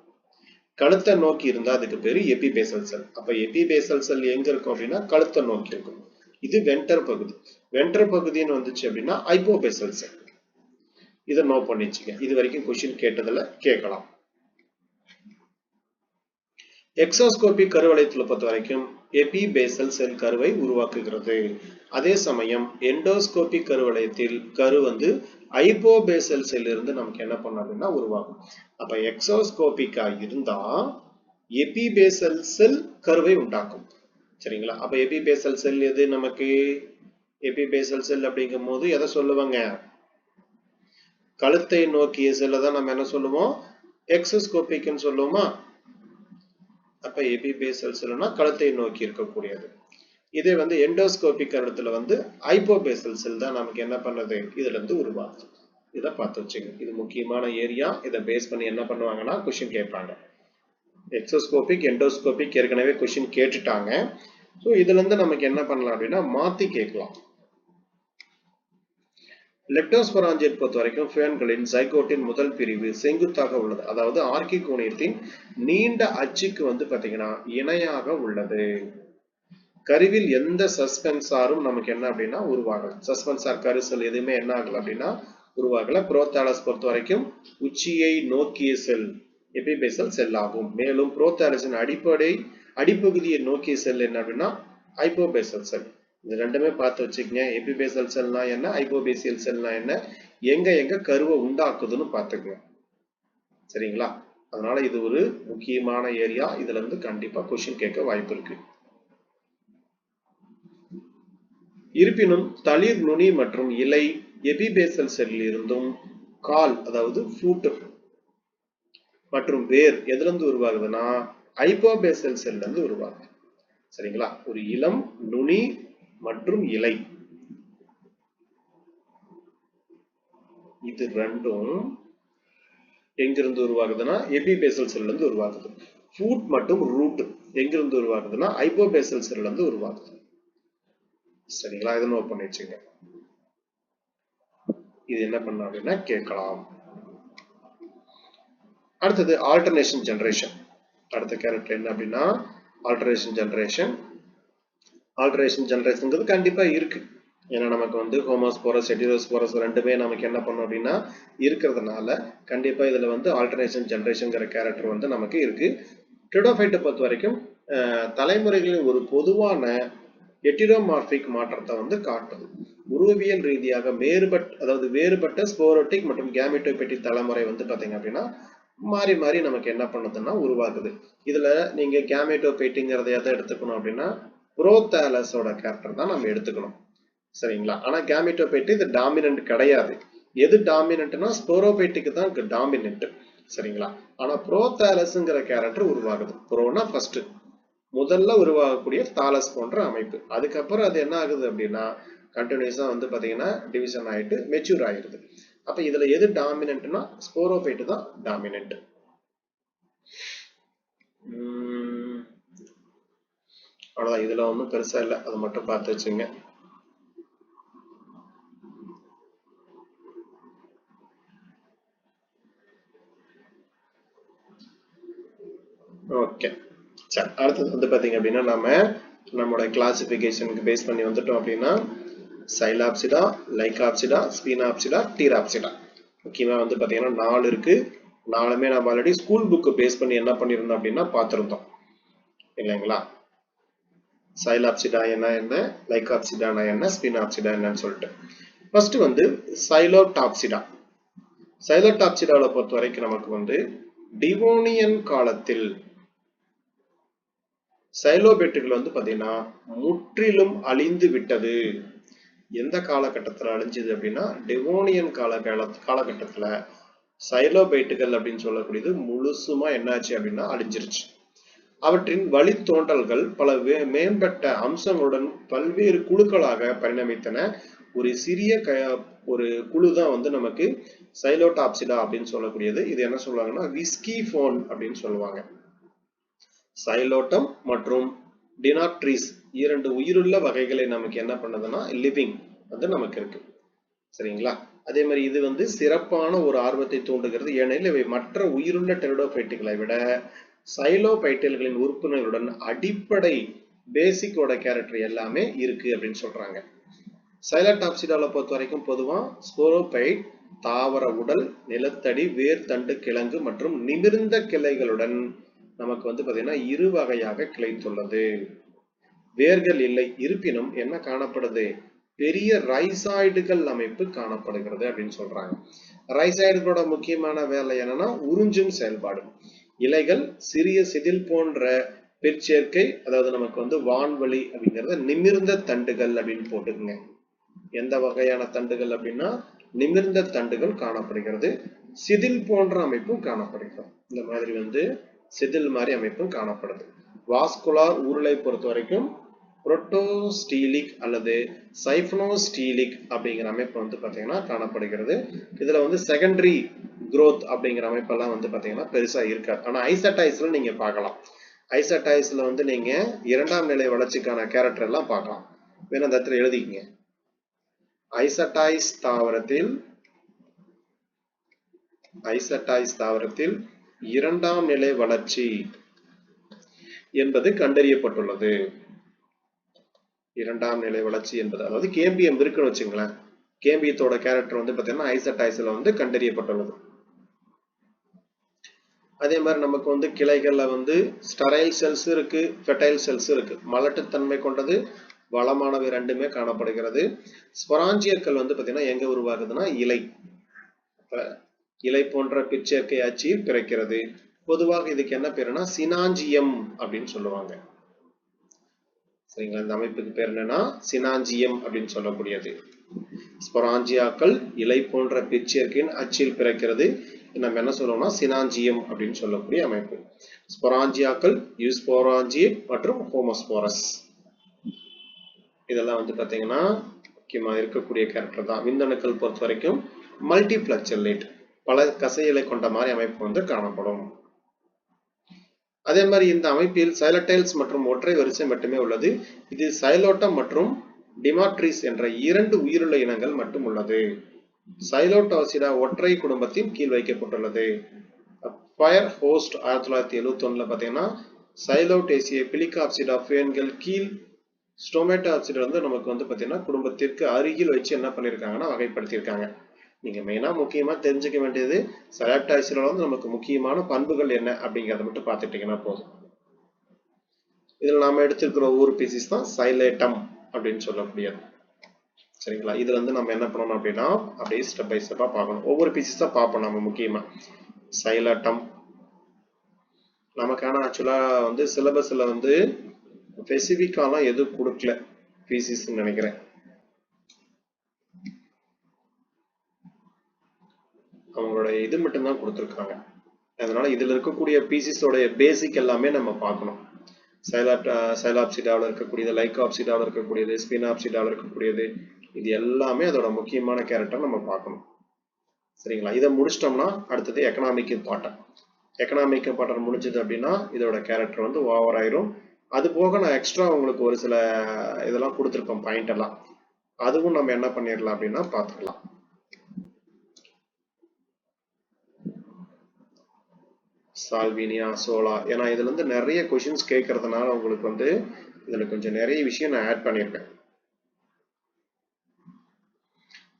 கழுத்தை நோக்கி இருந்தா அதுக்கு பேரு எபிபேசல் செல். அப்ப எபிபேசல் செல் எங்க இருக்கும் அப்படின்னா கழுத்தை நோக்கி இருக்கும். இது வென்டர் பகுதி. வென்டர் பகுதின்னு வந்துச்சு அப்படின்னா ஹைப்போபேசல் செல். இதை நோட் பண்ணிச்சுங்க. இது வரைக்கும் கொஸ்டின் கேட்டதுல கேட்கலாம். எக்ஸோஸ்கோபிக் கருவளையத்துல பொறுத்த வரைக்கும் எபிபேசல் செல் கருவை உருவாக்குகிறது. அதே சமயம் எண்டோஸ்கோபிக் கருவளையத்தில் கரு வந்து ஹைப்போபேசல் செல் இருந்து நமக்கு என்ன பண்ணும் அப்படின்னா உருவாகும். அப்ப எக்ஸோஸ்கோபிக்கா இருந்தா எபிபேசல் செல் கருவை உண்டாக்கும். சரிங்களா? அப்ப எபிபேசல் செல் எது நமக்கு? எபிபேசல் செல் அப்படிங்கும் போது எதை சொல்லுவாங்க? கழுத்தை நோக்கிய செல்லை தான் நம்ம என்ன சொல்லுவோம்? எக்ஸோஸ்கோபிக்னு சொல்லுவோமா? அப்ப எபிபேசல் செல்னா கழுத்தை நோக்கி இருக்கக்கூடியது. இதே வந்து எண்டோஸ்கோபிக் இடத்துல வந்து ஹைப்போபேசல் செல் தான் நமக்கு என்ன பண்ணது இதுல இருந்து உருவாகுது. இதை பார்த்து வச்சுங்க. இது முக்கியமான ஏரியா. இதை பேஸ் பண்ணி என்ன பண்ணுவாங்கன்னா கொஸ்டின் கேட்பாங்க. எக்ஸோஸ்கோபிக் எண்டோஸ்கோபிக் ஏற்கனவே கொஸ்டின் கேட்டுட்டாங்க. ஸோ இதுல இருந்து நமக்கு என்ன பண்ணலாம் அப்படின்னா மாத்தி கேட்கலாம். லெப்டோஸ்பொரான்ஜியத்தை பொறுத்த வரைக்கும் ஃபேன்களின் ஜைகோட்டின் முதல் பிரிவு செங்குத்தாக உள்ளது. அதாவது ஆர்கிகோனியத்தின் நீண்ட அச்சுக்கு வந்து பாத்தீங்கன்னா இணையாக உள்ளது. கருவில் எந்த சஸ்பென்சாரும் நமக்கு என்ன அப்படின்னா உருவாகல. சஸ்பென்சார் கருசல் எதுவுமே என்ன ஆகல அப்படின்னா உருவாகல. புரோத்தாலஸ் பொறுத்த வரைக்கும் உச்சியை நோக்கிய செல் எபிபேசல் செல் ஆகும். மேலும் புரோத்தாலஸின் அடிப்பகுதியை நோக்கிய செல் என்ன அப்படின்னா ஹைப்போபேசல் செல். இது ரெண்டுமே பார்த்து வச்சுக்கங்க. எபிபேசல் செல்னா என்ன, ஹைப்போபேசியல் செல்னா என்ன, எங்க கருவை உண்டாக்குதுன்னு பார்த்துக்கங்க. சரிங்களா? அதனால இது ஒரு முக்கியமான ஏரியா. இதுல இருந்து கண்டிப்பா கொஸ்டின் கேட்க வாய்ப்பு இருக்கு. இருப்பினும் தளிர் நுனி மற்றும் இலை எபிபேசல் செல்லில் இருந்தும் கால் அதாவது ஃபுட் மற்றும் வேர் எதுல இருந்து உருவாகுதுன்னா ஹைப்போபேசல் செல்ல இருந்து உருவாகுது. சரிங்களா? ஒரு இளம் நுனி மற்றும் இலை இது ரெண்டும் எங்கிருந்து உருவாகுதுன்னா எபிபேசல் செல்ல இருந்து உருவாகுது. ஃபுட் மற்றும் ரூட் எங்கிருந்து உருவாகுதுன்னா ஹைபோபேசல் செல்ல இருந்து உருவாகுது. சரிங்களா? இதை நோட் பண்ணி வச்சுங்க. இது என்ன பண்ண அப்படின்னா கேட்கலாம். அடுத்தது ஆல்டர்னேஷன் ஜெனரேஷன். அடுத்த கேரக்டர் என்ன அப்படின்னா ஆல்டர்னேஷன் ஜெனரேஷன். ஆல்டர்னேஷன் ஜெனரேஷன்ங்கிறது கண்டிப்பா இருக்கு. ஏன்னா நமக்கு வந்து ஹோமோஸ்போரஸ் ஹெட்டிரோஸ்போரஸ் ரெண்டுமே நமக்கு என்ன பண்ணும் அப்படின்னா இருக்கிறதுனால கண்டிப்பா இதுல வந்து ஆல்டர்னேஷன் ஜெனரேஷன்ங்கிற கேரக்டர் வந்து நமக்கு இருக்கு. டெரிடோஃபைட்டை பொறுத்த வரைக்கும் தலைமுறைகளின் ஒரு பொதுவான ஹெட்டிரோமார்பிக் மாற்றத்தை வந்து காட்டுது. உருவவியல் ரீதியாக வேறுபட்ட ஸ்போரோட்டிக் மற்றும் கேமெட்டோபெட்டிக் தலைமுறை வந்து பாத்தீங்க அப்படின்னா மாறி மாறி நமக்கு என்ன பண்ணுதுன்னா உருவாக்குது. இதுல நீங்க கேமெட்டோபெட்டிங்கிறத எதை எடுத்துக்கணும் அப்படின்னா புரோதாலஸோட கேரக்டர் தான் நம்ம எடுத்துக்கணும். சரிங்களா? ஆனா கேமெட்டோபெட்டி இது டாமினன்ட் கிடையாது. எது டாமினன்ட்னா ஸ்போரோபெட்டிக்கு தான் டாமினன்ட். சரிங்களா? ஆனா புரோதாலஸ்ங்கிற கேரக்டர் உருவாகுது. புரோனா ஃபர்ஸ்ட் முதல்ல உருவாகக்கூடிய தாலஸ் போன்ற அமைப்பு. அதுக்கப்புறம் அது என்ன ஆகுது அப்படின்னா கண்டினியூஸா வந்து பாத்தீங்கன்னா டிவிஷன் ஆயிட்டு மெச்சூர் ஆயிருது. அப்ப இதுல எது டாமினன்ட்னா ஸ்போரோபைட் தான் டாமினன்ட். அவ்வளவுதான். இதுல ஒன்றும் பெருசா இல்லை, அதை மட்டும் பார்த்து வச்சுங்க. ஓகே, சரி. அடுத்தது வந்து பாத்தீங்க அப்படின்னா நம்மளோட கிளாசிபிகேஷனுக்கு பேஸ் பண்ணி வந்துட்டோம் அப்படின்னா சைலாப்சிடா, லைகாப்சிடா, ஸ்பீனாப்சிடா, டீராப்சிடா முக்கியமா வந்து பாத்தீங்கன்னா 4 இருக்கு. 4மே நம்ம ஆல்ரெடி ஸ்கூல் புக் பேஸ் பண்ணி என்ன பண்ணிருந்தோம் அப்படின்னா பார்த்திருந்தோம் இல்லைங்களா? சைலாப்சிடா என்ன, லைகாப்சிடா என்ன, ஸ்பீனாப்சிடா என்னன்னு சொல்லிட்டு. ஃபர்ஸ்ட் வந்து சைலோடாப்சிடா. சைலோடாப்சிடாவை பொறுத்த வரைக்கும் நமக்கு வந்து டிவோனியன் காலத்தில் சைலோபேட்டுகள் வந்து பாத்தீங்கன்னா முற்றிலும் அழிந்து விட்டது. எந்த காலகட்டத்தில் அழிஞ்சது அப்படின்னா டெவோனியன் காலகட்டத்துல சைலோபைட்டுகள் அப்படின்னு சொல்லக்கூடியது முழுசுமா என்னாச்சு அப்படின்னா அழிஞ்சிருச்சு. அவற்றின் வழித்தோன்றல்கள் பல மேம்பட்ட அம்சங்களுடன் பல்வேறு குழுக்களாக பரிணமித்தன. ஒரு சிறிய ஒரு குழு தான் வந்து நமக்கு சைலோடாப்சிடா அப்படின்னு சொல்லக்கூடியது. இது என்ன சொல்லுவாங்கன்னா விஸ்கி போன் அப்படின்னு சொல்லுவாங்க. சைலோட்டம் மற்றும் டினாட்ரிஸ் 2 உயிருள்ள வகைகளை நமக்கு என்ன பண்ணதுன்னா லிவிங் வந்து நமக்கு இருக்கு. சரிங்களா? அதே மாதிரி இது வந்து சிறப்பான ஒரு ஆர்வத்தை தூண்டுகிறது. ஏனெனில் இவை மற்ற உயிருள்ள டெரிடோபைட்டுகளை விட சைலோபைட்டல்களின் உறுப்பினர்களுடன் அடிப்படை பேசிக்கோட கேரக்டர் எல்லாமே இருக்கு அப்படின்னு சொல்றாங்க. சைலோடாப்சிடாவை பொறுத்த வரைக்கும் பொதுவா ஸ்போரோபைட் தாவர உடல், நிலத்தடி, வேர், தண்டு, கிழங்கு மற்றும் நிமிர்ந்த கிளைகளுடன் நமக்கு வந்து பாத்தீங்கன்னா 2 வகையாக கிளைத்துள்ளது. வேர்கள் இல்லை, இருப்பினும் என்ன காணப்படுது? பெரிய ரைசாய்டுகள் அமைப்பு காணப்படுகிறது அப்படின்னு சொல்றாங்க. ரைசாய்டுகளோட முக்கியமான வேலை என்னன்னா உறிஞ்சும் செயல்பாடு. இலைகள் சிறிய சிதில் போன்ற பிற்சேர்க்கை, அதாவது நமக்கு வந்து வான்வழி அப்படிங்கறத நிமிர்ந்த தண்டுகள் அப்படின்னு போட்டுக்குங்க. எந்த வகையான தண்டுகள் அப்படின்னா நிமிர்ந்த தண்டுகள் காணப்படுகிறது. சிதில் போன்ற அமைப்பும் காணப்படுகிறது. இந்த மாதிரி வந்து சிதில் மாதிரி அமைப்பும் காணப்படுது. வாஸ்குலார் உருளை பொறுத்த வரைக்கும் புரோட்டோஸ்டீலிக் அல்லது சைஃபனோஸ்டீலிக் அப்படிங்கிற அமைப்பு வந்து பாத்தீங்கன்னா காணப்படுகிறது. இதுல வந்து செகண்டரி growth அப்படிங்கிற அமைப்பெல்லாம் வந்து பாத்தீங்கன்னா பெருசா இருக்காது. ஆனா ஐசடைஸ்ல நீங்க பார்க்கலாம். ஐசடைஸ்ல வந்து நீங்க 2ஆம் நிலை வளர்ச்சிக்கான கேரக்டர் எல்லாம் பார்க்கலாம். வேணும் அந்த இடத்துல எழுதிக்கங்க. ஐசடைஸ் தாவரத்தில் 2ஆம் நிலை வளர்ச்சி என்பது கண்டறியப்பட்டுள்ளது. 2ஆம் நிலை வளர்ச்சி என்பது அதாவது கேம்பியம் இருக்குன்னு வச்சுங்களேன். கேம்பியத்தோட கேரக்டர் வந்து பாத்தீங்கன்னா ஐசடைஸ்ல வந்து கண்டறியப்பட்டுள்ளது. அதே மாதிரி நமக்கு வந்து கிளைகள்ல வந்து ஸ்டரைல் செல்ஸ் இருக்கு, ஃபெர்டைல் செல்ஸ் இருக்கு. மலட்டுத்தன்மை கொண்டது, வளமானவை ரெண்டுமே காணப்படுகிறது. ஸ்பொராஞ்சியக்கள் வந்து பாத்தீங்கன்னா எங்க உருவாகுதுன்னா இலை போன்ற பிற்சேர்க்கை அச்சில் பிறக்கிறது. பொதுவாக இதுக்கு என்ன பேருனா சினாஞ்சியம் அப்படின்னு சொல்லுவாங்க. சரிங்களா? இந்த அமைப்புக்கு பேர் என்னன்னா சினாஞ்சியம் அப்படின்னு சொல்லக்கூடியது. ஸ்பொராஞ்சியாக்கள் இலை போன்ற பிற்சேர்க்கையின் அச்சில் பிறக்கிறது. நம்ம என்ன சொல்லுவோம்னா சினாஞ்சியம் அப்படின்னு சொல்லக்கூடிய அமைப்பு. ஸ்பொராஞ்சியாக்கள், யூஸ்போராஞ்சியேட் மற்றும் ஹோமோஸ்போரஸ். இதெல்லாம் வந்து பாத்தீங்கன்னா முக்கியமா இருக்கக்கூடிய கேரக்டர் தான். விந்தணுக்கள் பொறுத்த வரைக்கும் மல்டிபிளக்சலேட், பல கசைகளை கொண்ட மாதிரி அமைப்பு வந்து காணப்படும். அதே மாதிரி இந்த அமைப்பில் சைலடைல்ஸ் மற்றும் ஒற்றை வரிசை மட்டுமே உள்ளது. இது சைலோட்டம் மற்றும் டிமாட்ரிஸ் என்ற 2 உயிருள்ள இனங்கள் மட்டும் உள்ளது. சைலோடாசிடா ஒற்றை குடும்பத்தின் கீழ் வைக்கப்பட்டுள்ளது. ஃபயர் ஹோஸ்ட் 1971 பாத்தீங்கன்னா சைலோடேசிய பிலிகாப்சிடா ஃபேன்கள் கீழ் ஸ்டோமேட்டாப்சிடா வந்து நமக்கு வந்து பாத்தீங்கன்னா குடும்பத்திற்கு அருகில் வச்சு என்ன பண்ணிருக்காங்கன்னா வகைப்படுத்தியிருக்காங்க. நீங்க மெயினா முக்கியமா தெரிஞ்சுக்க வேண்டியது சைலோடாசிடால வந்து நமக்கு முக்கியமான பண்புகள் என்ன அப்படிங்கறத மட்டும் பார்த்துட்டீங்கன்னா போதும். இதுல நாம எடுத்திருக்கிற ஒரு பீசிஸ் தான் சைலேட்டம் அப்படின்னு சொல்லக்கூடியது. சரிங்களா? இதுல இருந்து நம்ம என்ன பண்ணணும் அப்படின்னா அப்படியே ஸ்டெப் பை ஸ்டெப்பா பார்க்கணும். ஒவ்வொரு பீசிஸ் தான் பார்ப்போம் நம்ம முக்கியமா. சைலேட்டம் நமக்கான ஆக்சுவலா வந்து சிலபஸ்ல வந்து ஸ்பெசிபிக்காலாம் எதுவும் கொடுக்கல பீசிஸ் நினைக்கிறேன். அவங்களோட இது மட்டும்தான் கொடுத்துருக்காங்க. அதனால இதுல இருக்கக்கூடிய பீசிஸோட பேசிக் எல்லாமே நம்ம பார்க்கணும். சைலாப்சிடாவில் இருக்கக்கூடியது, லைகாப்சிடாவில் இருக்கக்கூடியது, ஸ்பினாப்சிடாவில் இருக்கக்கூடியது, இது எல்லாமே அதோட முக்கியமான கேரக்டர் நம்ம பார்க்கணும். சரிங்களா? இதை முடிச்சிட்டோம்னா அடுத்தது எக்கனாமிக் இம்பார்ட்டன். எக்கனாமிக் இம்பார்ட்டன் முடிஞ்சது அப்படின்னா இதோட கேரக்டர் வந்து ஓவர் ஆயிரும். அது போக நான் எக்ஸ்ட்ரா உங்களுக்கு ஒரு சில இதெல்லாம் கொடுத்துருப்பேன் பாயிண்ட் எல்லாம், அதுவும் நம்ம என்ன பண்ணிடலாம் அப்படின்னா பார்த்துக்கலாம். சால்வினியா, சோலா, ஏன்னா இதுல இருந்து நிறைய கொஸ்டின்ஸ் கேட்கறதுனால உங்களுக்கு வந்து இதுல கொஞ்சம் நிறைய விஷயம் நான் ஆட் பண்ணியிருக்கேன்.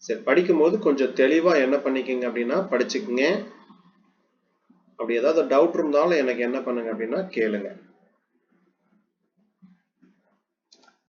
சரி, படிக்கும் போது கொஞ்சம் தெளிவா என்ன பண்ணிக்கங்க அப்படின்னா படிச்சுக்குங்க. அப்படி ஏதாவது டவுட் இருந்தாலும் எனக்கு என்ன பண்ணுங்க அப்படின்னா கேளுங்க.